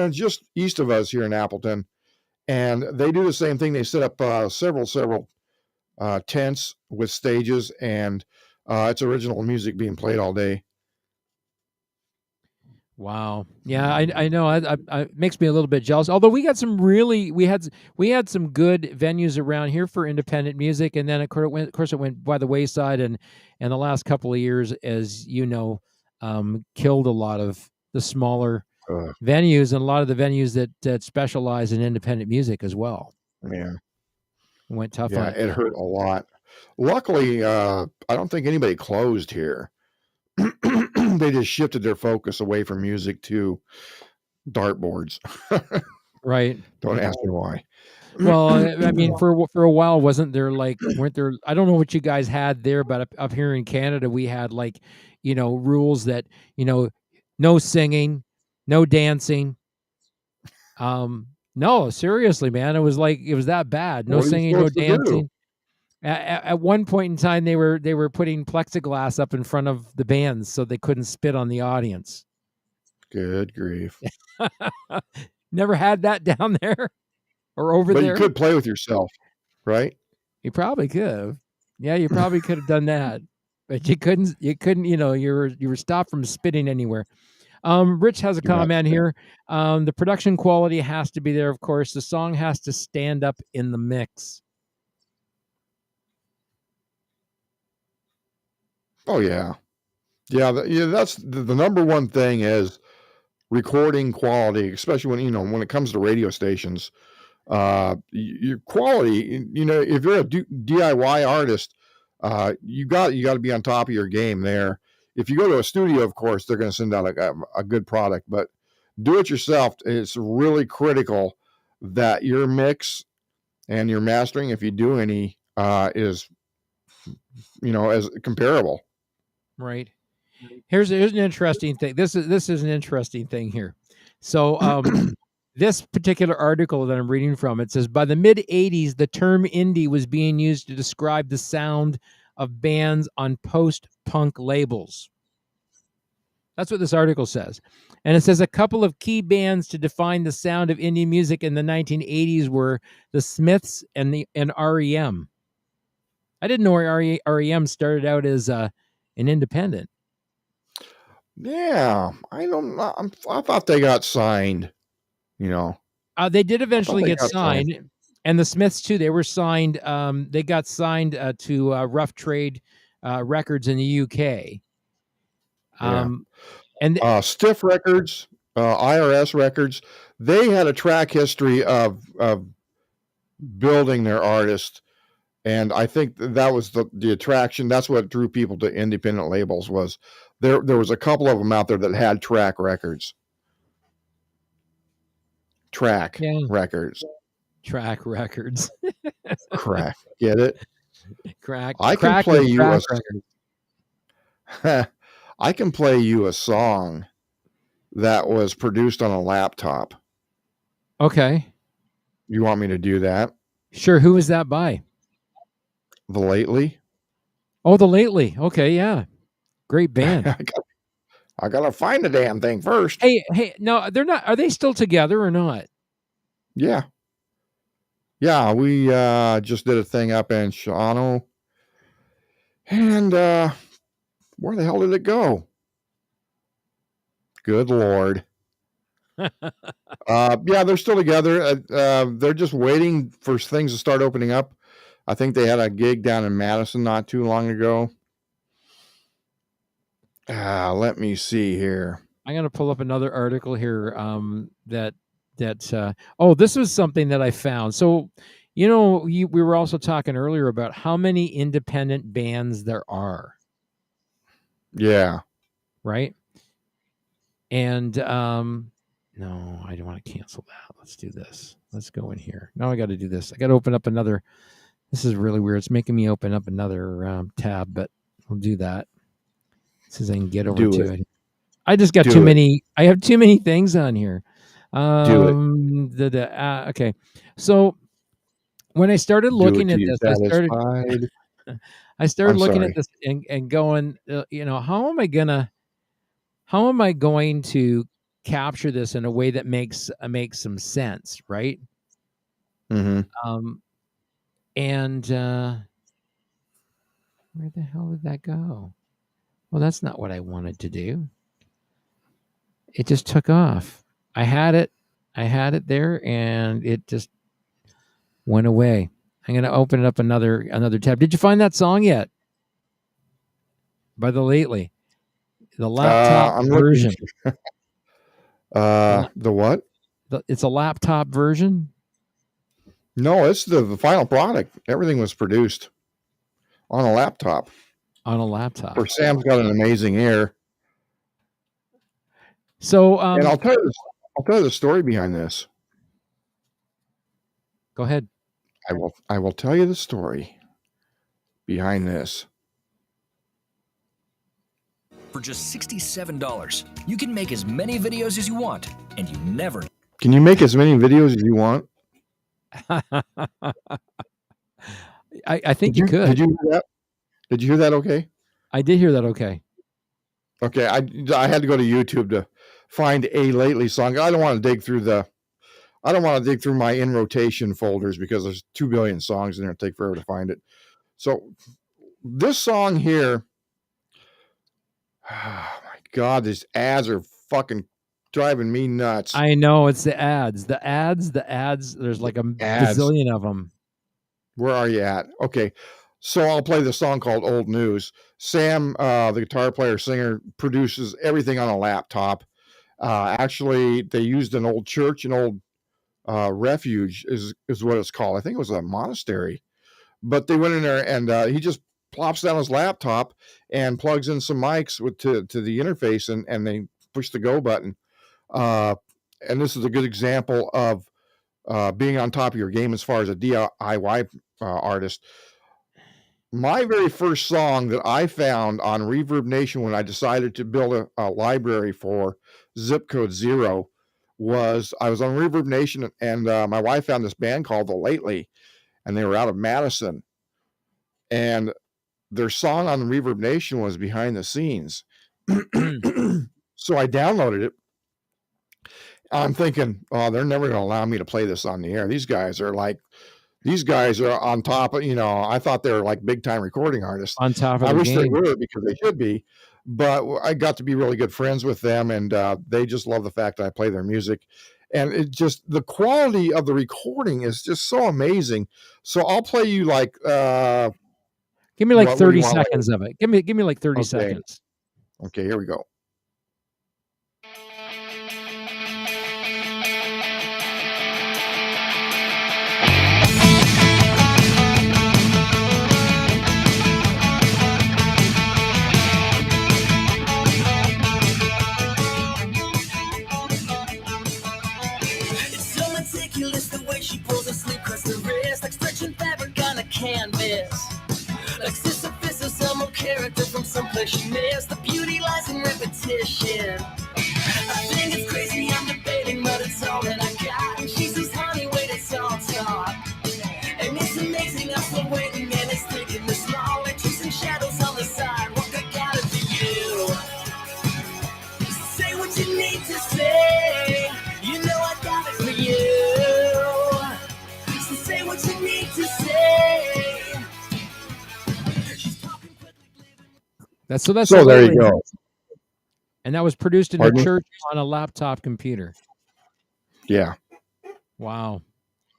just east of us here in Appleton. And they do the same thing. They set up several tents with stages, and it's original music being played all day. Wow. Yeah, I know. It makes me a little bit jealous. Although we had some we had some good venues around here for independent music, and then of course it went by the wayside, and the last couple of years, as you know, killed a lot of the smaller venues and a lot of the venues that specialize in independent music as well. Yeah, it went tough. Yeah, it hurt a lot. Luckily, I don't think anybody closed here. They just shifted their focus away from music to dartboards. Right. Don't ask me why. Well, I mean, for a while, weren't there? I don't know what you guys had there, but up here in Canada, we had rules that no singing, no dancing. No, seriously, man, it was that bad. No What are you singing, no supposed to do? dancing. At one point in time, they were putting plexiglass up in front of the bands so they couldn't spit on the audience. Good grief. Never had that down there or over But there. you could play with yourself, right? You probably could have. Yeah, you probably could have done that. But you couldn't, you were stopped from spitting anywhere. Rich has a comment here. The production quality has to be there, of course. The song has to stand up in the mix. Oh yeah. Yeah, that's the number one thing is recording quality, especially when it comes to radio stations. Your quality, if you're a DIY artist, you got to be on top of your game there. If you go to a studio, of course, they're going to send out a good product, but do it yourself. It's really critical that your mix and your mastering, if you do any, is as comparable. Right. Here's an interesting thing. This is an interesting thing here. So this particular article that I'm reading from, it says by the mid 80s, the term indie was being used to describe the sound of bands on post-punk labels. That's what this article says. And it says a couple of key bands to define the sound of indie music in the 1980s were the Smiths and REM. I didn't know REM started out as an independent. Yeah, I don't know. I thought they got signed. They did eventually get signed, and the Smiths too. They were signed. They got signed to Rough Trade Records in the UK. And Stiff Records, IRS Records, they had a track history of building their artists, and I think that was the attraction. That's what drew people to independent labels. Was there was a couple of them out there that had track records. Track records. Crack. Get it? Crack. I can play you I can play you a song that was produced on a laptop. Okay. You want me to do that? Sure. Who is that by? The Lately. Oh, The Lately. Okay, yeah. Great band. I gotta find the damn thing first. Hey, no, they're not. Are they still together or not? Yeah. Yeah, we just did a thing up in Shawano. And where the hell did it go? Good Lord. Yeah, they're still together. They're just waiting for things to start opening up. I think they had a gig down in Madison not too long ago. Let me see here. I'm going to pull up another article here this was something that I found. So, we were also talking earlier about how many independent bands there are. Yeah. Right? And no, I don't want to cancel that. Let's do this. Let's go in here. Now I got to do this. I got to open up another. This is really weird. It's making me open up another tab, but we'll do that. Says I can get over to it. I just got too many. I have too many things on here. Do it. Okay. So when I started looking at this, I started looking at this and going, how am I going to capture this in a way that makes some sense, right? Mm-hmm. And where the hell did that go? Well, that's not what I wanted to do. It just took off. I had it there, and it just went away. I'm going to open it up another tab. Did you find that song yet? By The Lately, the laptop version. The what? It's a laptop version. No, it's the final product. Everything was produced on a laptop. On a laptop. Or Sam's got an amazing ear. So, and I'll tell you, I'll tell you the story behind this. Go ahead. I will tell you the story behind this. For just $67, you can make as many videos as you want, and you never. Can you make as many videos as you want? I think you could. Did you hear that? Did you hear that? Okay. I did hear that. Okay. Okay. I had to go to YouTube to find a Lately song. I don't want to dig through my in rotation folders because there's 2 billion songs in there. It'll take forever to find it. So this song here, oh my God, these ads are fucking driving me nuts. I know, it's the ads. The ads. There's like a bazillion of them. Where are you at? Okay. So I'll play the song called Old News. Sam, the guitar player, singer, produces everything on a laptop. Actually, they used an old church, an old refuge is what it's called. I think it was a monastery. But they went in there and he just plops down his laptop and plugs in some mics to the interface and they push the go button. And this is a good example of being on top of your game as far as a DIY artist. My very first song that I found on Reverb Nation when I decided to build a library for Zip Code Zero was I was on Reverb Nation and my wife found this band called The Lately, and they were out of Madison. And their song on the Reverb Nation was Behind the Scenes. So I downloaded it. I'm thinking, oh, they're never going to allow me to play this on the air. These guys are on top of, I thought they were like big time recording artists. On top of I the wish they game. were because they should be, but I got to be really good friends with them and they just love the fact that I play their music. And it just, the quality of the recording is just so amazing. So I'll play you like, give me like 30 seconds of it. Give me like 30 seconds. Okay, here we go. Canvas, like Sisyphus or some character from someplace she missed. The beauty lies in repetition. I think it's crazy, I'm debating, but it's all that I got. And she says, honey, wait, it's all talk. And it's amazing, I'm still waiting, and it's taking this long. Like chasing shadows on the sidewalk, I got it for you. Say what you need to say, you know I got it for you. So say what you need to say. So there you go. And that was produced in a church on a laptop computer. Yeah. Wow.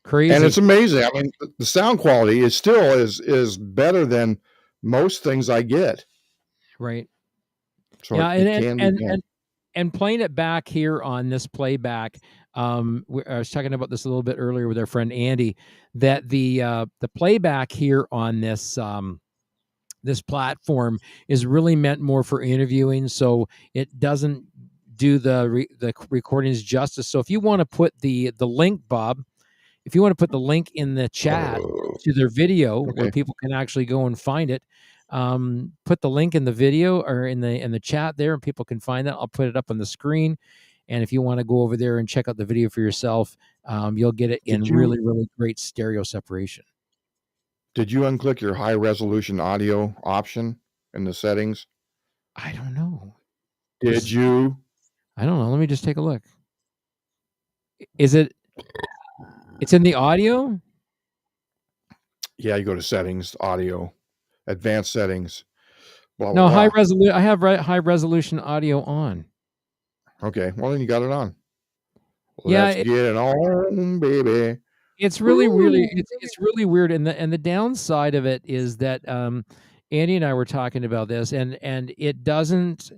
Crazy. And it's amazing. I mean, the sound quality is still is better than most things I get. Right. So yeah, and playing it back here on this playback. I was talking about this a little bit earlier with our friend Andy, that the playback here on this this platform is really meant more for interviewing, so it doesn't do the recordings justice. So if you want to put the link, Bob, if you want to put the link in the chat to their video where people can actually go and find it, put the link in the video or in the chat there, and people can find that. I'll put it up on the screen. And if you want to go over there and check out the video for yourself, you'll get it in really, really great stereo separation. Did you unclick your high resolution audio option in the settings? I don't know. Did you? I don't know. Let me just take a look. It's in the audio? Yeah, you go to settings, audio, advanced settings. Blah, no, high resolution. I have high resolution audio on. Okay, well then you got it on. Let's get it on, baby. It's really, really, it's really weird. And the downside of it is that Andy and I were talking about this, and it doesn't.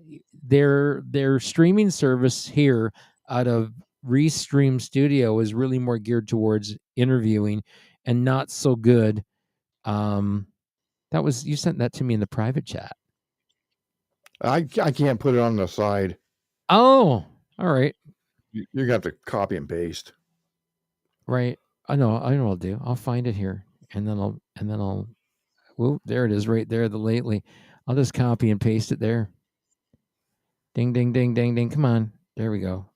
Their streaming service here out of Restream Studio is really more geared towards interviewing, and not so good. You sent that to me in the private chat. I can't put it on the side. Oh, all right. You're gonna have to copy and paste. Right. I know what I'll do. I'll find it here, and then I'll. Whoop, there it is, right there. The lately, I'll just copy and paste it there. Ding, ding, ding, ding, ding. Come on, there we go.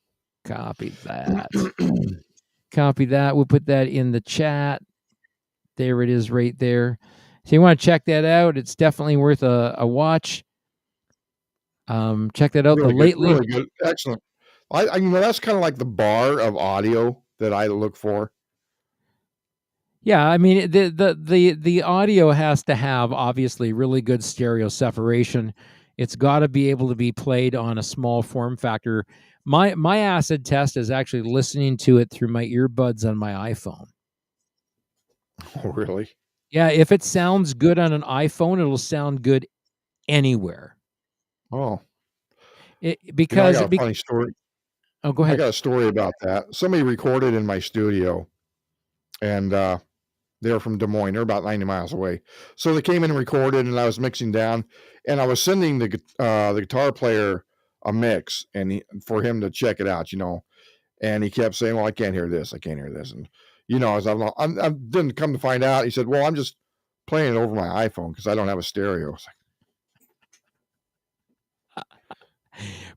Copy that. Copy that. We'll put that in the chat. There it is, right there. So you want to check that out? It's definitely worth a watch. Check that out. Really The good, lately. really good, excellent. That's kind of like the bar of audio that I look for. Yeah, I mean the audio has to have obviously really good stereo separation. It's got to be able to be played on a small form factor. My acid test is actually listening to it through my earbuds on my iPhone. Oh, really? Yeah, if it sounds good on an iPhone, it'll sound good anywhere. Oh, Because I got a funny story. Oh, go I ahead. got a story about that. Somebody recorded in my studio, and they're from Des Moines. They're about 90 miles away. So they came in and recorded, and I was mixing down, and I was sending the guitar player a mix, and for him to check it out, and he kept saying, "Well, I can't hear this. I can't hear this." And as I didn't come to find out, he said, "Well, I'm just playing it over my iPhone because I don't have a stereo."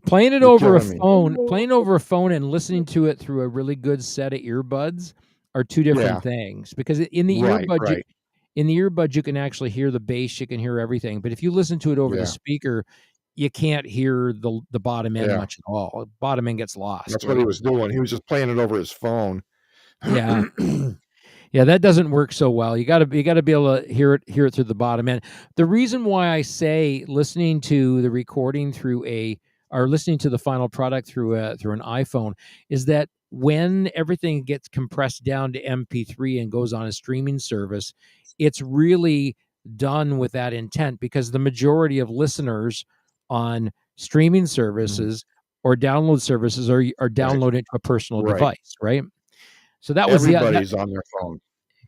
Playing it You're over a killing me. playing over a phone and listening to it through a really good set of earbuds are two different things. Because in the Right, earbud, right. you can actually hear the bass, you can hear everything. But if you listen to it over the speaker, you can't hear the bottom end much at all. Bottom end gets lost. That's what he was doing. He was just playing it over his phone. Yeah. Yeah, that doesn't work so well. You got to be able to hear it through the bottom end. The reason why I say listening to the recording or listening to the final product through an iPhone is that when everything gets compressed down to MP3 and goes on a streaming service, it's really done with that intent, because the majority of listeners on streaming services or download services are downloaded to a personal device, right? So that was everybody's on their phone.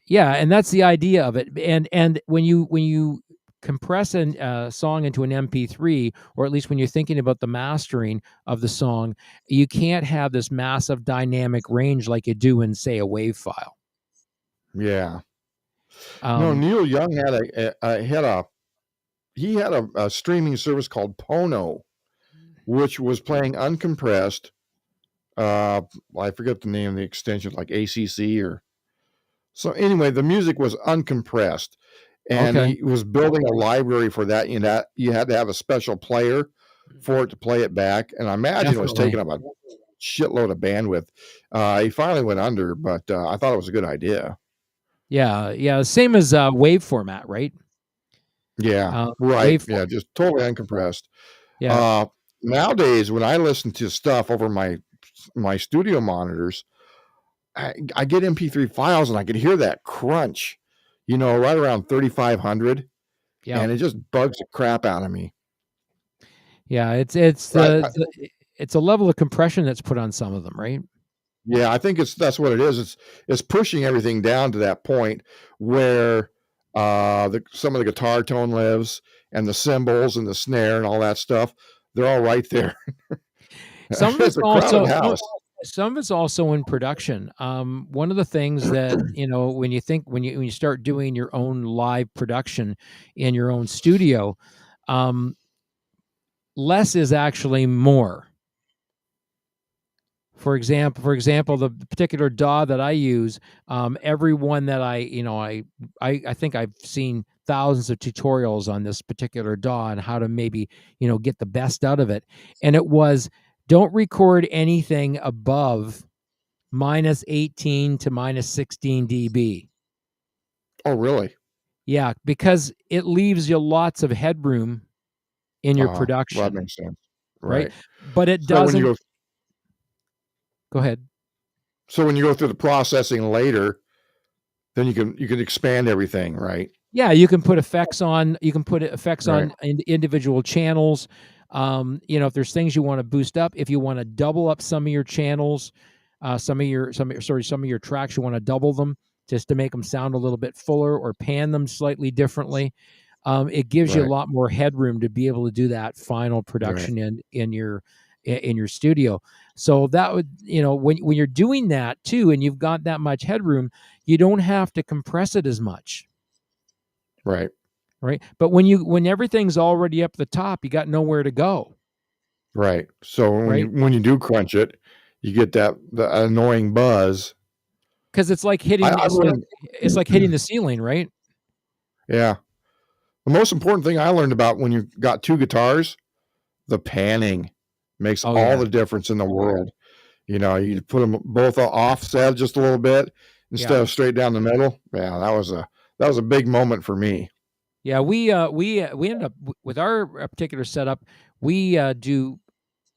Yeah, and that's the idea of it. And when you compress a song into an MP3, or at least when you're thinking about the mastering of the song, you can't have this massive dynamic range like you do in, say, a WAV file. Yeah. No, Neil Young had a streaming service called Pono, which was playing uncompressed. I forget the name of the extension, like ACC or so. Anyway, the music was uncompressed, and he was building a library for that. You had to have a special player for it to play it back, and I imagine it was taking up a shitload of bandwidth. He finally went under, but I thought it was a good idea. Yeah, same as WAV format, right? Yeah, right. Yeah, just totally uncompressed. Yeah. Nowadays, when I listen to stuff over my studio monitors, I get MP3 files and I can hear that crunch, right around 3,500. Yeah, and it just bugs the crap out of me. Yeah, it's a level of compression that's put on some of them, right? Yeah, I think that's what it is. It's pushing everything down to that point where some of the guitar tone lives, and the cymbals and the snare and all that stuff. They're all right there. Some of it's also in production. One of the things that when you start doing your own live production in your own studio, less is actually more. For example, the particular DAW that I use, everyone that I think I've seen thousands of tutorials on this particular DAW and how to maybe, get the best out of it. And it was, don't record anything above -18 to -16 dB. Oh, really? Yeah, because it leaves you lots of headroom in your production. Well, that makes sense. Right? But it doesn't. Go ahead. So when you go through the processing later, then you can expand everything, right? Yeah, you can put effects on. You can put effects on individual channels. If there's things you want to boost up, if you want to double up some of your channels, some of your tracks, you want to double them just to make them sound a little bit fuller, or pan them slightly differently. It gives you a lot more headroom to be able to do that final production in your in your studio. So that would, when you're doing that too, and you've got that much headroom, you don't have to compress it as much. Right. Right. But when everything's already up the top, you got nowhere to go. Right. So when you do crunch it, you get the annoying buzz. Because it's like hitting it's like hitting the ceiling, right? Yeah. The most important thing I learned about when you got two guitars, the panning makes all the difference in the world. You put them both offset just a little bit instead of straight down the middle. Yeah, that was a big moment for me. Yeah, we ended up with our particular setup. We do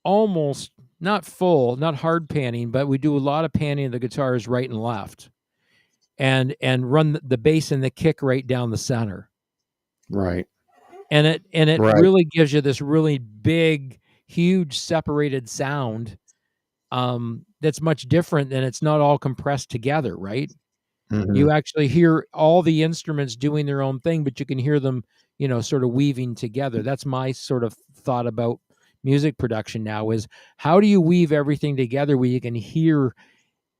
almost not hard panning, but we do a lot of panning of the guitars right and left, and run the bass and the kick right down the center. Right. And it really gives you this really big, huge separated sound. That's much different than it's not all compressed together, right? Mm-hmm. You actually hear all the instruments doing their own thing, but you can hear them, sort of weaving together. That's my sort of thought about music production now, is how do you weave everything together where you can hear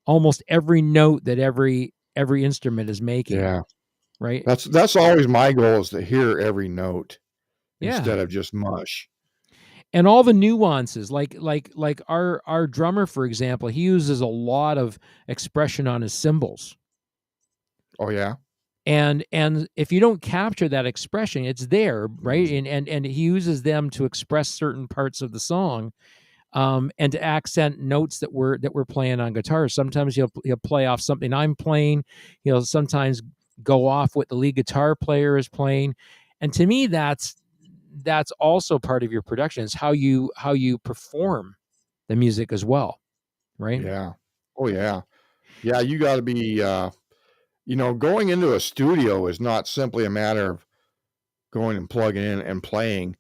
almost every note that every instrument is making. Yeah. Right. That's always my goal, is to hear every note instead of just mush. And all the nuances, like our drummer, for example, he uses a lot of expression on his cymbals. Oh yeah. And if you don't capture that expression, it's there, right? And he uses them to express certain parts of the song, and to accent notes that we're playing on guitar. Sometimes he'll play off something I'm playing. He'll sometimes go off what the lead guitar player is playing. And to me, that's also part of your production, is how you perform the music as well, right? Yeah. Oh yeah. Yeah, you got to be going into a studio is not simply a matter of going and plugging in and playing.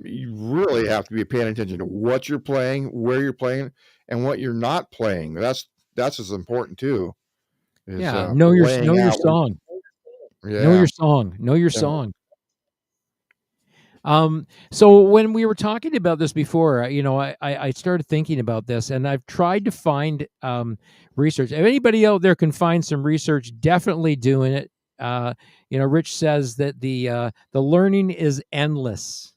You really have to be paying attention to what you're playing, where you're playing, and what you're not playing. That's as important too. Know your song. Yeah. Know your song. So when we were talking about this before, I started thinking about this, and I've tried to find research. If anybody out there can find some research, definitely doing it. Rich says that the learning is endless.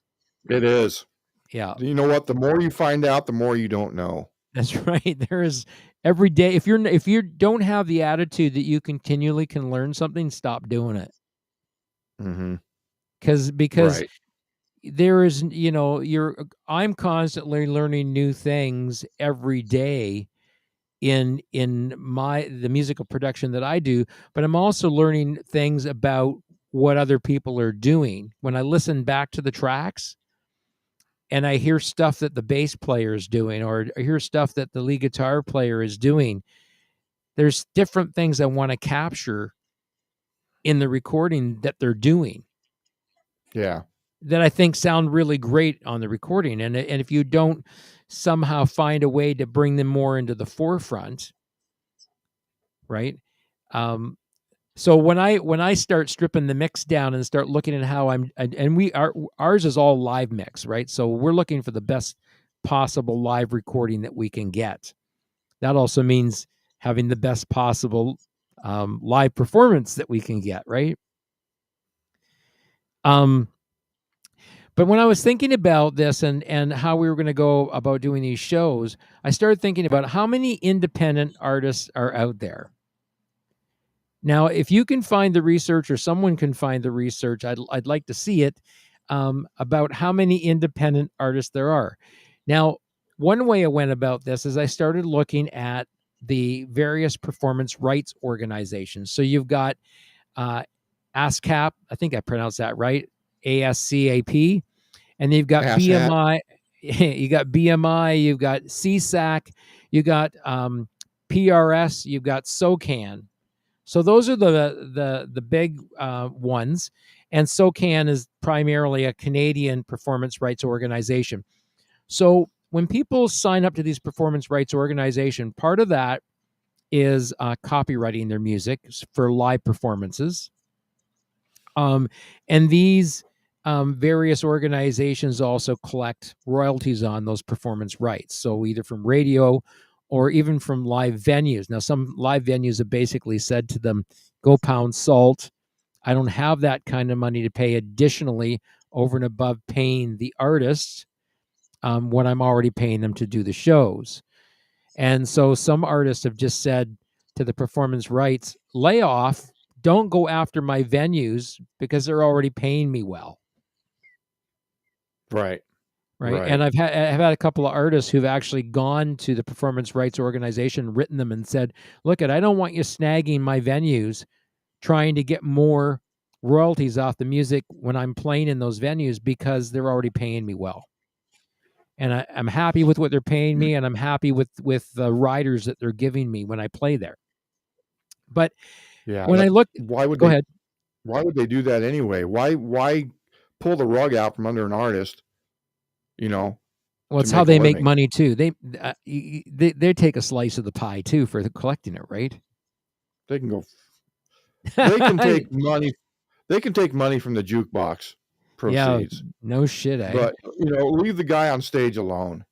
It is. Yeah. You know what? The more you find out, the more you don't know. That's right. There is every day. If you don't have the attitude that you continually can learn something, stop doing it. Mm-hmm. Because right. There is, I'm constantly learning new things every day in the musical production that I do, but I'm also learning things about what other people are doing. When I listen back to the tracks and I hear stuff that the bass player is doing, or I hear stuff that the lead guitar player is doing, there's different things I want to capture in the recording that they're doing. Yeah. That I think sound really great on the recording. And if you don't somehow find a way to bring them more into the forefront, right? So when I start stripping the mix down and start looking at how ours is all live mix, right? So we're looking for the best possible live recording that we can get. That also means having the best possible live performance that we can get, right? But when I was thinking about this and how we were going to go about doing these shows, I started thinking about how many independent artists are out there. Now, if you can find the research, or someone can find the research, I'd like to see it, about how many independent artists there are. Now, one way I went about this is I started looking at the various performance rights organizations. So you've got ASCAP, I think I pronounced that right, ASCAP, and you've got BMI, you got BMI, you've got CSAC, you got PRS, you've got SOCAN. So those are the big ones, and SOCAN is primarily a Canadian performance rights organization. So when people sign up to these performance rights organization, part of that is copywriting their music for live performances. And these various organizations also collect royalties on those performance rights. So either from radio or even from live venues. Now, some live venues have basically said to them, go pound salt. I don't have that kind of money to pay additionally over and above paying the artists what I'm already paying them to do the shows. And so some artists have just said to the performance rights, lay off, don't go after my venues because they're already paying me well. Right. Right. And I've had a couple of artists who've actually gone to the performance rights organization, written them and said, look, I don't want you snagging my venues, trying to get more royalties off the music when I'm playing in those venues because they're already paying me well. And I'm happy with what they're paying me, and I'm happy with the riders that they're giving me when I play there. But when I look, go ahead. Why would they do that anyway? Why pull the rug out from under an artist? Well, it's how they make money too. They take a slice of the pie too for collecting it, right? They can go. They can take money. They can take money from the jukebox proceeds. Yeah, no shit, eh? But leave the guy on stage alone.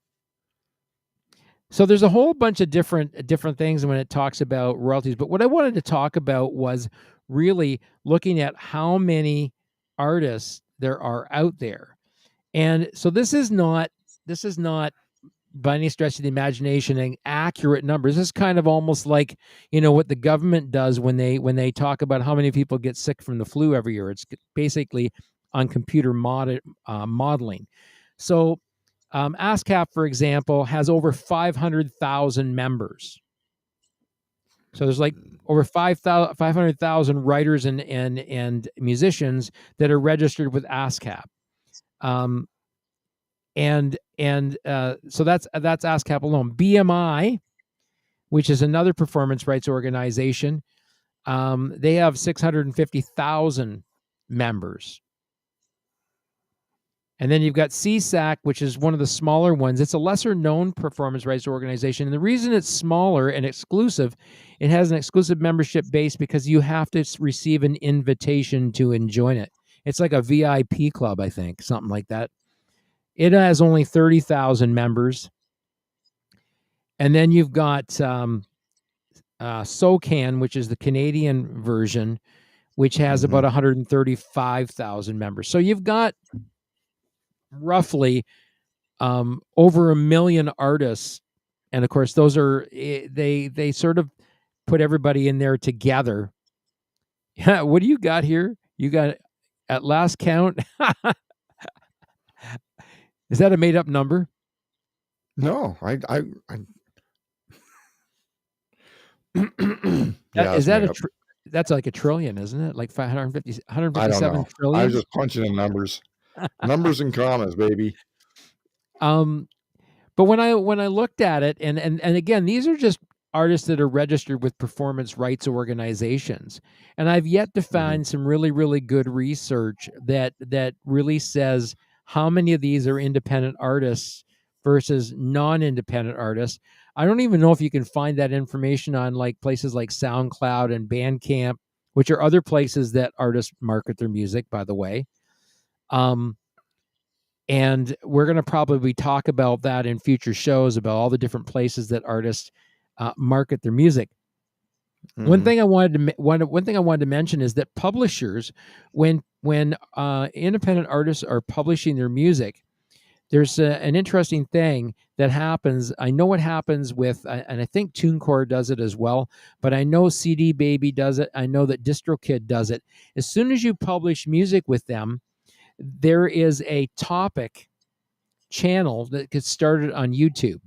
So there's a whole bunch of different things when it talks about royalties. But what I wanted to talk about was really looking at how many artists there are out there. And so this is not by any stretch of the imagination an accurate number. This is kind of almost like, what the government does when they talk about how many people get sick from the flu every year. It's basically on computer modeling. So ASCAP, for example, has over 500,000 members. So there's like over 500,000 writers and musicians that are registered with ASCAP. So that's ASCAP alone. BMI, which is another performance rights organization, they have 650,000 members. And then you've got CSAC, which is one of the smaller ones. It's a lesser known performance rights organization. And the reason it's smaller and exclusive, it has an exclusive membership base because you have to receive an invitation to join it. It's like a VIP club, I think, something like that. It has only 30,000 members. And then you've got SOCAN, which is the Canadian version, which has about 135,000 members. So you've got roughly over 1 million artists. And of course, those are, they sort of put everybody in there together. Yeah, what do you got here? You got, at last count, is that a made up number? No, that's like a trillion, isn't it? Like 157 trillion. I was just punching in numbers. Numbers and commas, baby. But when I looked at it, and again, these are just artists that are registered with performance rights organizations, and I've yet to find some really, really good research that really says how many of these are independent artists versus non-independent artists. I don't even know if you can find that information on like places like SoundCloud and Bandcamp, which are other places that artists market their music, by the way. And we're going to probably talk about that in future shows, about all the different places that artists market their music. One thing I wanted to mention is that publishers, when independent artists are publishing their music, there's an interesting thing that happens. I know what happens with, and I think TuneCore does it as well, but I know CD Baby does it. I know that DistroKid does it. As soon as you publish music with them, there is a topic channel that gets started on YouTube.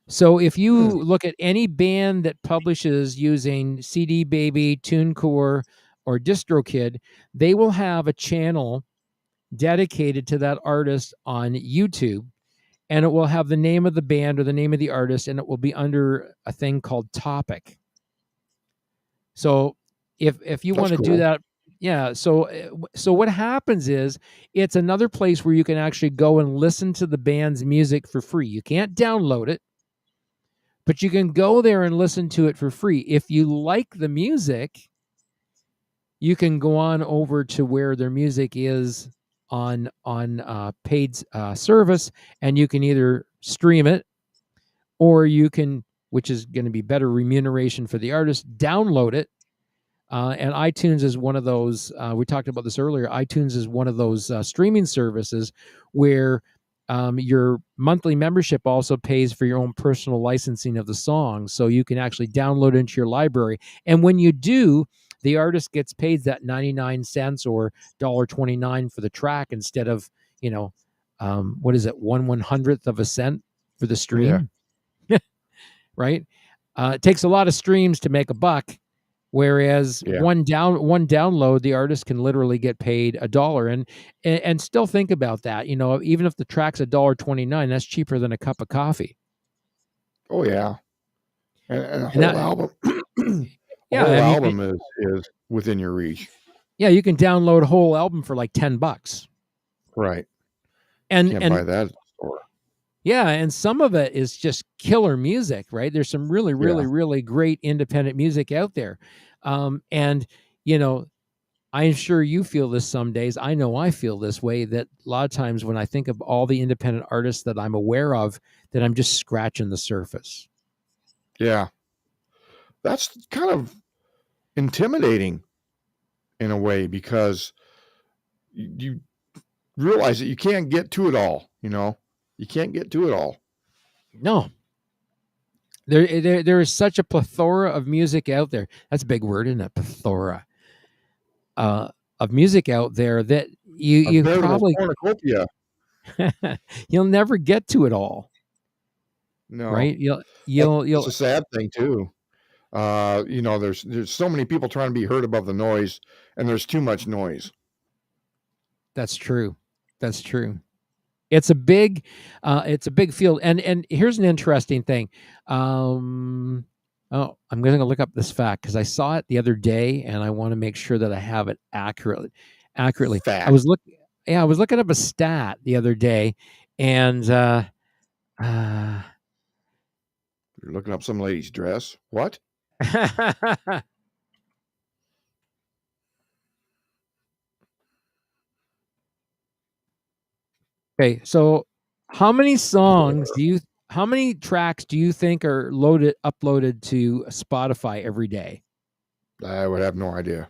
So if you look at any band that publishes using CD Baby, TuneCore, or DistroKid, they will have a channel dedicated to that artist on YouTube, and it will have the name of the band or the name of the artist, and it will be under a thing called topic. So if you want to do that, yeah. So what happens is it's another place where you can actually go and listen to the band's music for free. You can't download it, but you can go there and listen to it for free. If you like the music, you can go on over to where their music is on paid service, and you can either stream it, or you can, which is going to be better remuneration for the artist, download it. And iTunes is one of those, we talked about this earlier, iTunes is one of those streaming services where your monthly membership also pays for your own personal licensing of the song. So you can actually download into your library. And when you do, the artist gets paid that 99 cents or $1.29 for the track instead of, what is it, 1/100th of a cent for the stream? Yeah. Right? It takes a lot of streams to make a buck. Whereas one download, the artist can literally get paid $1. And still think about that. Even if the track's $1.29, that's cheaper than a cup of coffee. Oh yeah, and a whole album. Album is within your reach. Yeah, you can download a whole album for like $10. Right. And can't buy that at the store. Yeah, and some of it is just killer music, right? There's some really, really, really great independent music out there. And, I'm sure you feel this some days. I know I feel this way, that a lot of times when I think of all the independent artists that I'm aware of, that I'm just scratching the surface. Yeah. That's kind of intimidating in a way, because you realize that you can't get to it all, You can't get to it all. No. There is such a plethora of music out there. That's a big word, isn't it? Plethora. Of music out there that you probably cornucopia. You'll never get to it all. No. Right? It's a sad thing too. There's so many people trying to be heard above the noise, and there's too much noise. That's true. It's a big field. And here's an interesting thing. I'm going to look up this fact because I saw it the other day, and I want to make sure that I have it accurately. Fact. I was looking up a stat the other day, and you're looking up some lady's dress. What? Okay, so how many tracks do you think are uploaded to Spotify every day? I would have no idea.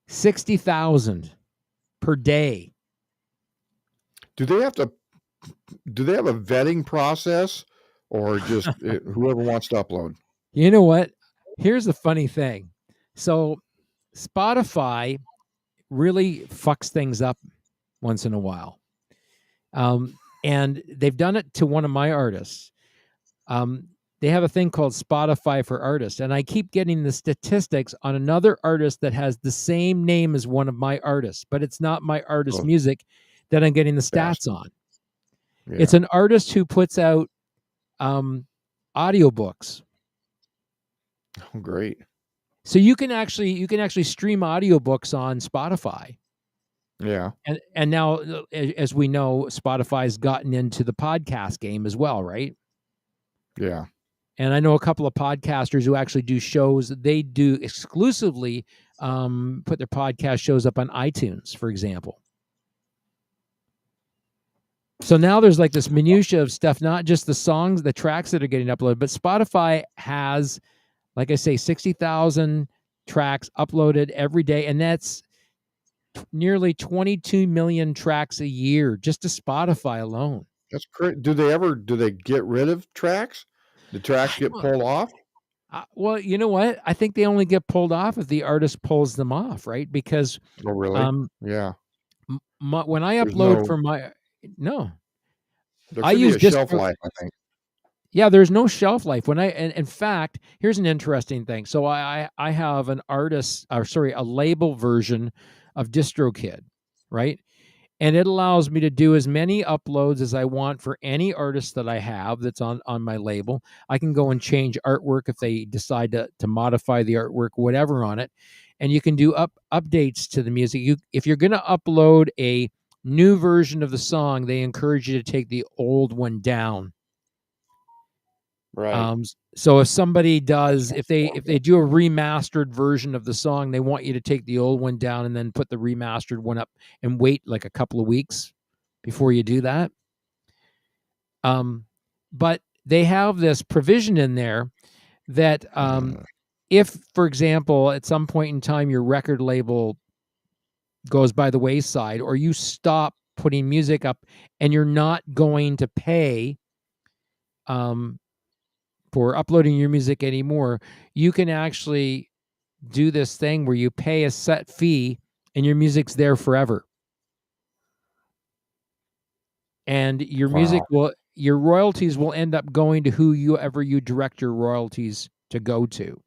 60,000 per day. Do they have a vetting process, or just whoever wants to upload? You know what? Here's the funny thing. So Spotify really fucks things up once in a while. And they've done it to one of my artists. They have a thing called Spotify for Artists, and I keep getting the statistics on another artist that has the same name as one of my artists, but it's not my artist's music that I'm getting the stats on. Yeah. It's an artist who puts out audiobooks. Oh, great. So you can actually stream audiobooks on Spotify. Yeah. And now, as we know, Spotify's gotten into the podcast game as well, right? Yeah. And I know a couple of podcasters who actually do shows. They do exclusively put their podcast shows up on iTunes, for example. So now there's like this minutia of stuff, not just the songs, the tracks that are getting uploaded, but Spotify has, like I say, 60,000 tracks uploaded every day. And that's nearly 22 million tracks a year just to Spotify alone. That's great. Do they get rid of tracks? The tracks get pulled off? Well, you know what? I think they only get pulled off if the artist pulls them off, right? Because oh, really? Yeah. When I upload I use just shelf life, I think. Yeah, there's no shelf life. And in fact, here's an interesting thing. So I have a label version of DistroKid, right? And it allows me to do as many uploads as I want for any artist that I have that's on my label. I can go and change artwork if they decide to modify the artwork, whatever on it. And you can do updates to the music. If you're going to upload a new version of the song, they encourage you to take the old one down. Right. So if somebody does, if they do a remastered version of the song, they want you to take the old one down and then put the remastered one up and wait like a couple of weeks before you do that. But they have this provision in there that if, for example, at some point in time your record label goes by the wayside, or you stop putting music up and you're not going to pay for uploading your music anymore, you can actually do this thing where you pay a set fee and your music's there forever. And your music your royalties will end up going to whoever you direct your royalties to go to.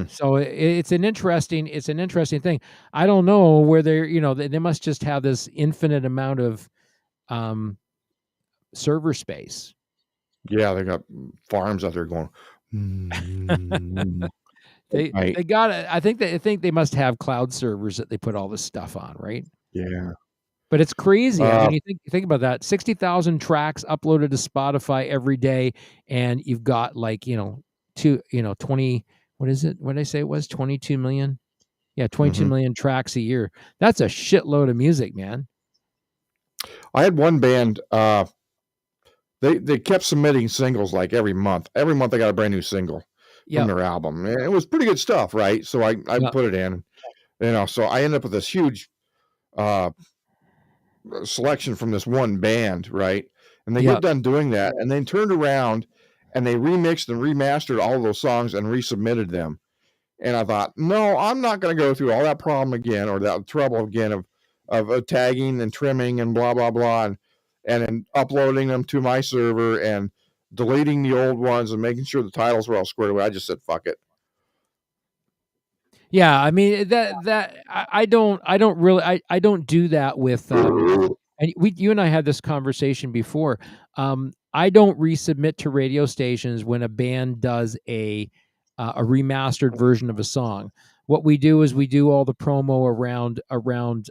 So it's an interesting thing. I don't know where they must just have this infinite amount of server space. Yeah, they got farms out there going. They got it. I think they must have cloud servers that they put all this stuff on, right? Yeah. But it's crazy. I mean, you think about that. 60,000 tracks uploaded to Spotify every day, and you've got 20. What is it? What did I say it was? 22 million? Yeah, 22 million tracks a year. That's a shitload of music, man. I had one band, they kept submitting singles like every month. Every month they got a brand new single from their album. And it was pretty good stuff, right? So I put it in, so I ended up with this huge selection from this one band, right? And they get done doing that and then turned around and they remixed and remastered all of those songs and resubmitted them. And I thought, no, I'm not going to go through all that problem again, or that trouble again of tagging and trimming and blah, blah, blah, and then uploading them to my server and deleting the old ones and making sure the titles were all squared away. I just said, fuck it. Yeah, I mean I don't do that with and you and I had this conversation before. I don't resubmit to radio stations when a band does a remastered version of a song. What we do is we do all the promo around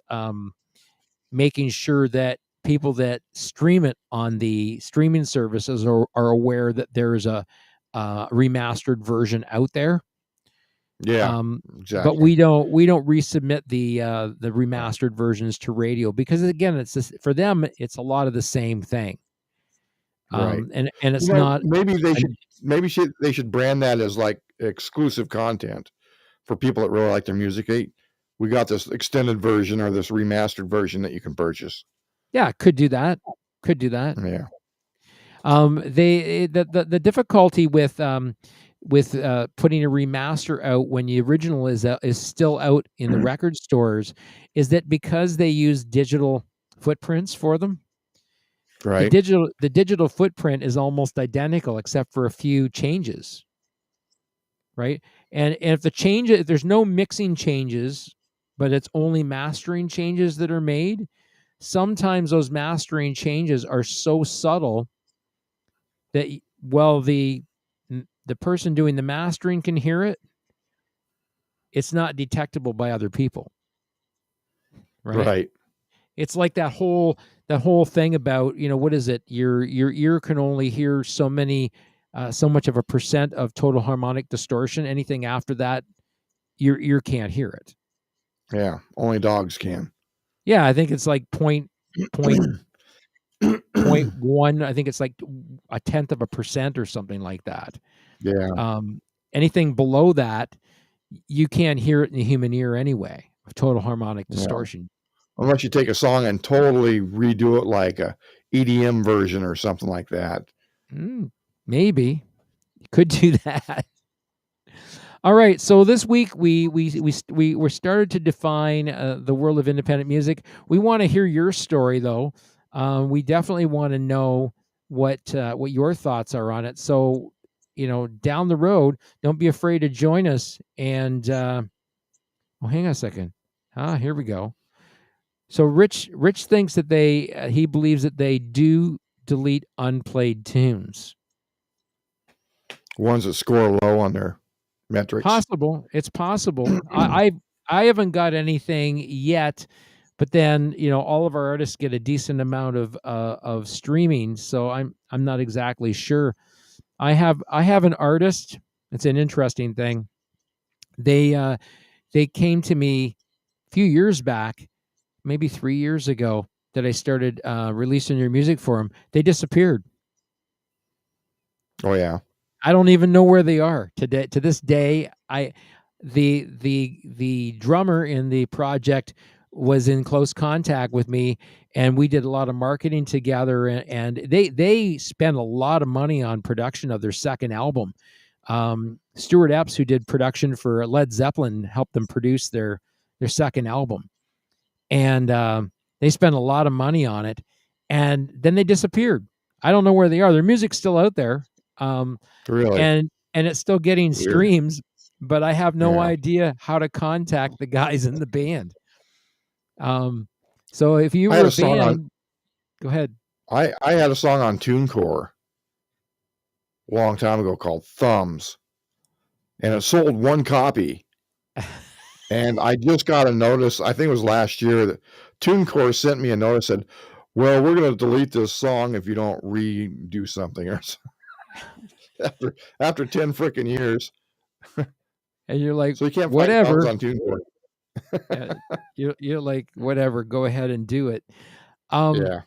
making sure that people that stream it on the streaming services are aware that there is a remastered version out there. Yeah, exactly. But we don't resubmit the remastered versions to radio because again, it's just, for them it's a lot of the same thing. Right. And it's not. Maybe they should brand that as like exclusive content for people that really like their music. Hey, we got this extended version or this remastered version that you can purchase. Yeah, could do that. Yeah. The difficulty with putting a remaster out when the original is still out in the record stores is that because they use digital footprints for them. Right. The digital footprint is almost identical except for a few changes. Right? And if there's no mixing changes, but it's only mastering changes that are made, sometimes those mastering changes are so subtle that the person doing the mastering can hear it. It's not detectable by other people. Right. It's like that whole thing about, what is it? Your ear can only hear so much of a percent of total harmonic distortion. Anything after that, your ear can't hear it. Yeah, only dogs can. Yeah, I think it's like point 0.1. I think it's like 0.1% or something like that. Yeah. Anything below that, you can't hear it in the human ear anyway, of total harmonic distortion. Unless you take a song and totally redo it like a EDM version or something like that. Maybe you could do that. All right, so this week we started to define the world of independent music. We want to hear your story, though. We definitely want to know what your thoughts are on it. So, down the road, don't be afraid to join us. And hang on a second. Here we go. So Rich thinks that he believes that they do delete unplayed tunes. Ones that score low on their metrics. Possible. It's possible. I haven't got anything yet but then all of our artists get a decent amount of streaming. So I'm not exactly sure. I have an artist. It's an interesting thing. They came to me a few years back, maybe 3 years ago, that I started releasing their music for them. They disappeared. Oh yeah. I don't even know where they are today. To this day, the drummer in the project was in close contact with me, and we did a lot of marketing together. And they spent a lot of money on production of their second album. Stuart Epps, who did production for Led Zeppelin, helped them produce their second album, and they spent a lot of money on it. And then they disappeared. I don't know where they are. Their music's still out there. Really? And it's still getting Weird. streams, but I have no Yeah. idea how to contact the guys in the band. So if you I were had a a song band, go ahead. I had a song on TuneCore a long time ago called Thumbs, and it sold one copy. And I just got a notice, I think it was last year, that TuneCore sent me a notice, said, well, we're going to delete this song if you don't redo something or something. after 10 freaking years. And you're like, So you can't find whatever. Thumbs on TuneCore. You're like, whatever, go ahead and do it. Yeah.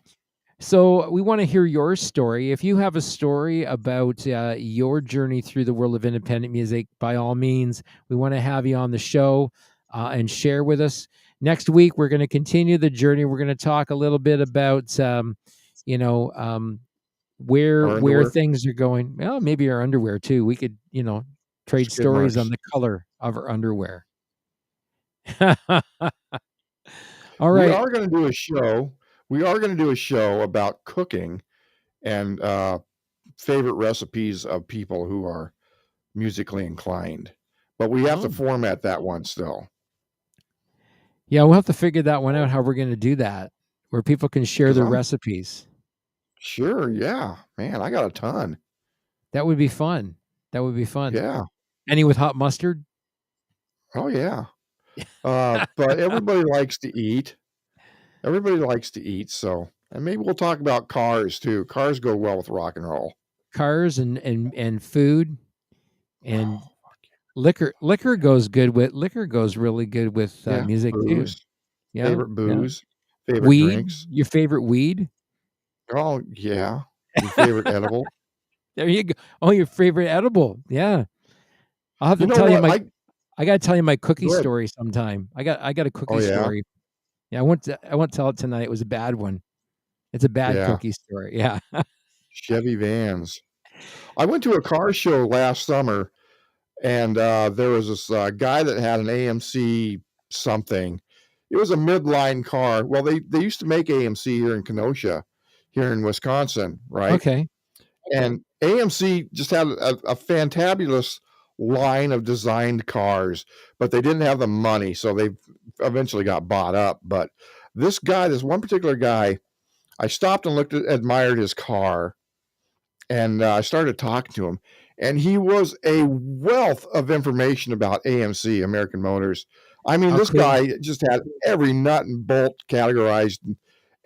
So we want to hear your story. If you have a story about your journey through the world of independent music, by all means, we want to have you on the show and share with us. Next week, we're going to continue the journey. We're going to talk a little bit about, where things are going. Well, maybe our underwear too. We could, trade stories on the color of our underwear. All right. We are going to do a show. We are going to do a show about cooking and favorite recipes of people who are musically inclined. But we have to format that one still. Yeah, we'll have to figure that one out, how we're going to do that, where people can share their recipes. Sure, yeah. Man, I got a ton. That would be fun. Yeah. Any with hot mustard? Oh, yeah. But everybody likes to eat. So, and maybe we'll talk about cars too. Cars go well with rock and roll. Cars and food and liquor. Liquor goes really good with music booze. too. Yeah. Favorite booze. Favorite weed. drinks. Your favorite weed? Oh, yeah. Your favorite edible. There you go. Oh, your favorite edible. Yeah. I'll have to tell you I got to tell you my cookie story sometime. I got a cookie story. Yeah, I won't tell it tonight. It was a bad one. It's a bad cookie story. Yeah. Chevy Vans. I went to a car show last summer, and there was this guy that had an AMC something. It was a midline car. Well, they used to make AMC here in Kenosha, here in Wisconsin, right? Okay. And AMC just had a fantabulous line of designed cars, but they didn't have the money, so they eventually got bought up. But this one particular guy, I stopped and admired his car, and I started talking to him, and he was a wealth of information about AMC, American Motors. I mean, this guy just had every nut and bolt categorized.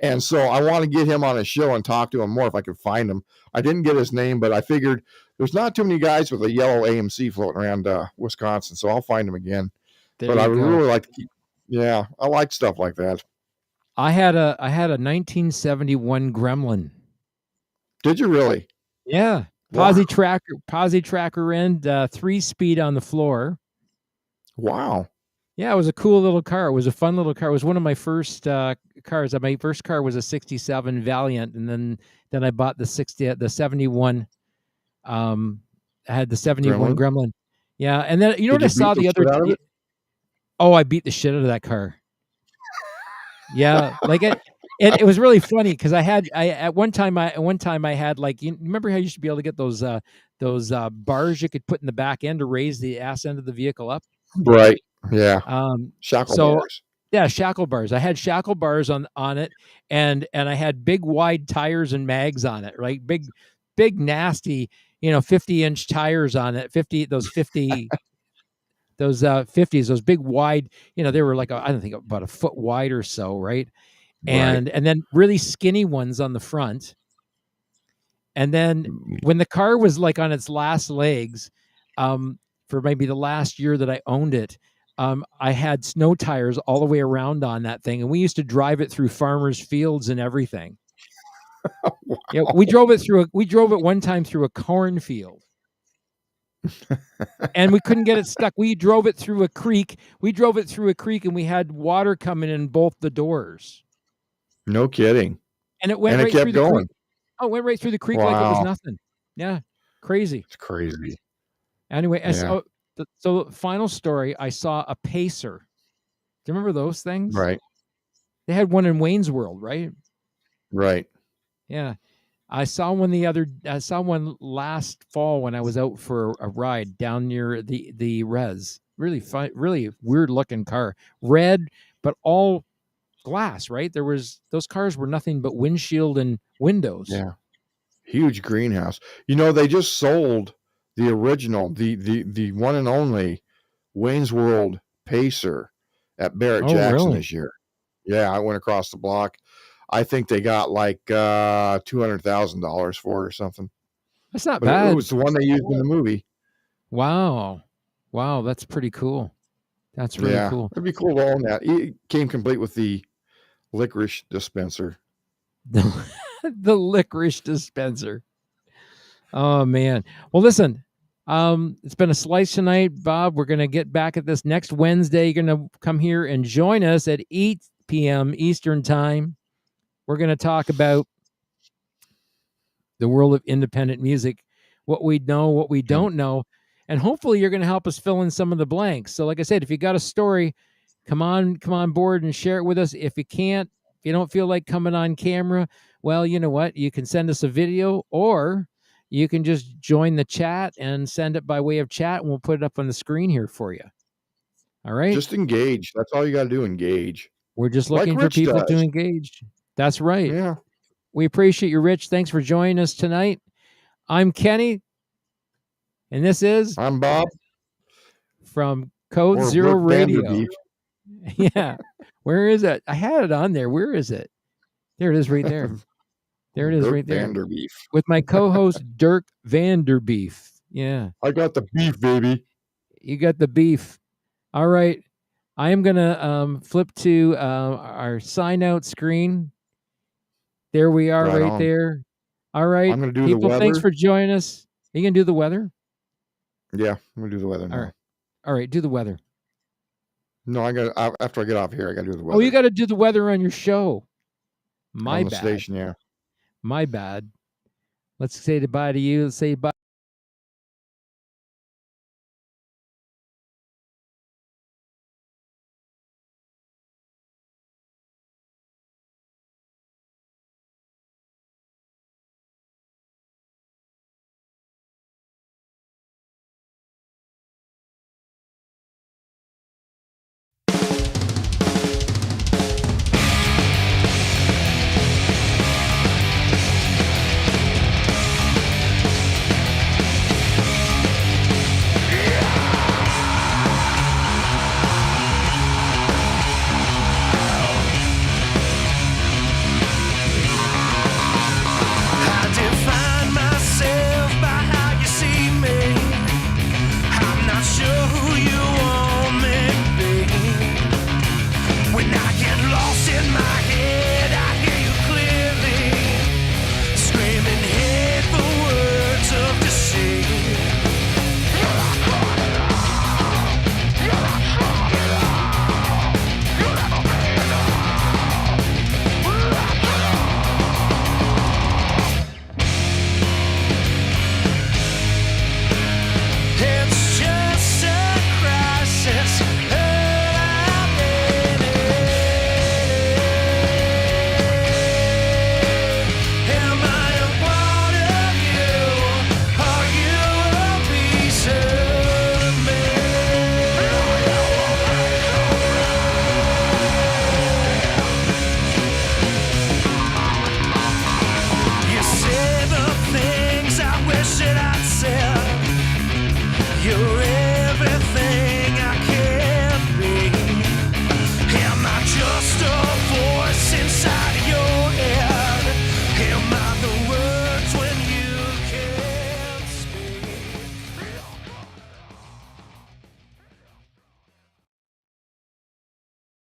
And so I want to get him on a show and talk to him more if I could find him. I didn't get his name, but I figured there's not too many guys with a yellow AMC floating around Wisconsin, so I'll find him again. But I would really like to keep. Yeah, I like stuff like that. I had a 1971 Gremlin. Did you really? Yeah. Posi tracker end, 3-speed on the floor. Wow. Yeah, it was a cool little car. It was a fun little car. It was one of my first cars. My first car was a 67 Valiant, and then I bought the 71. I had the 71 Gremlin. Yeah, and then what I saw the other day? Oh, I beat the shit out of that car. Yeah, like it was really funny because at one time I had, like, you remember how you used to be able to get those bars you could put in the back end to raise the ass end of the vehicle up? Right. Yeah. Shackle bars. Yeah, shackle bars. I had shackle bars on it, and I had big wide tires and mags on it, right? Big nasty, 50-inch tires on it. 50 those 50s, those big wide, they were like, I don't think about a foot wide or so, right? And then really skinny ones on the front. And then when the car was like on its last legs, for maybe the last year that I owned it, I had snow tires all the way around on that thing, and we used to drive it through farmers' fields and everything. Wow. Yeah, we drove it one time through a cornfield. And we couldn't get it stuck. We drove it through a creek. And we had water coming in both the doors. No kidding. And it went And it right kept through the going. creek. Oh, it went right through the creek like it was Wow. nothing. Yeah. Crazy. It's crazy. Anyway, Yeah. so final story, I saw a Pacer. Do you remember those things? Right. They had one in Wayne's World, right? Right. Yeah. I saw one last fall when I was out for a ride down near the res. Really fun, really weird looking car. Red, but all glass, right? Those cars were nothing but windshield and windows. Yeah. Huge greenhouse. They just sold the original, the one and only Wayne's World Pacer at Barrett Jackson really? this year. Yeah, I went across the block. I think they got like $200,000 for it or something. That's not But bad. it was the one they used in the movie. Wow, that's pretty cool. That's really cool. It'd be cool to own that. It came complete with the licorice dispenser. The licorice dispenser. Oh man. Well, listen, it's been a slice tonight, Bob. We're going to get back at this next Wednesday. You're going to come here and join us at 8 p.m. Eastern time. We're going to talk about the world of independent music, what we know, what we don't know, and hopefully you're going to help us fill in some of the blanks. So like I said, if you got a story, come on board and share it with us. If you can't, if you don't feel like coming on camera, well, you know what? You can send us a video, or you can just join the chat and send it by way of chat, and we'll put it up on the screen here for you. All right? Just engage. That's all you got to do, engage. We're just Like looking for Rich people to does. engage. That's right. Yeah. We appreciate you, Rich. Thanks for joining us tonight. I'm Kenny, and this is I'm Bob. from Code Or Zero Brooke Radio. Vanderbeef. Yeah. Where is it? I had it on there. Where is it? There it is right there. There it is Dirk right there. Vanderbeef. With my co-host, Dirk Vanderbeef. Yeah. I got the beef, baby. You got the beef. All right. I am going to flip to our sign out screen. There we are Right right on. there. All right. I'm going to do the People, weather. thanks for joining us. Are you going to do the weather? Yeah, I'm going to do the weather now. All right. All right. Do the weather. No, after I get off here, I got to do the weather. Oh, you got to do the weather on your show. My on the bad. station, yeah. My bad. Let's say goodbye to you. Let's say bye. a voice inside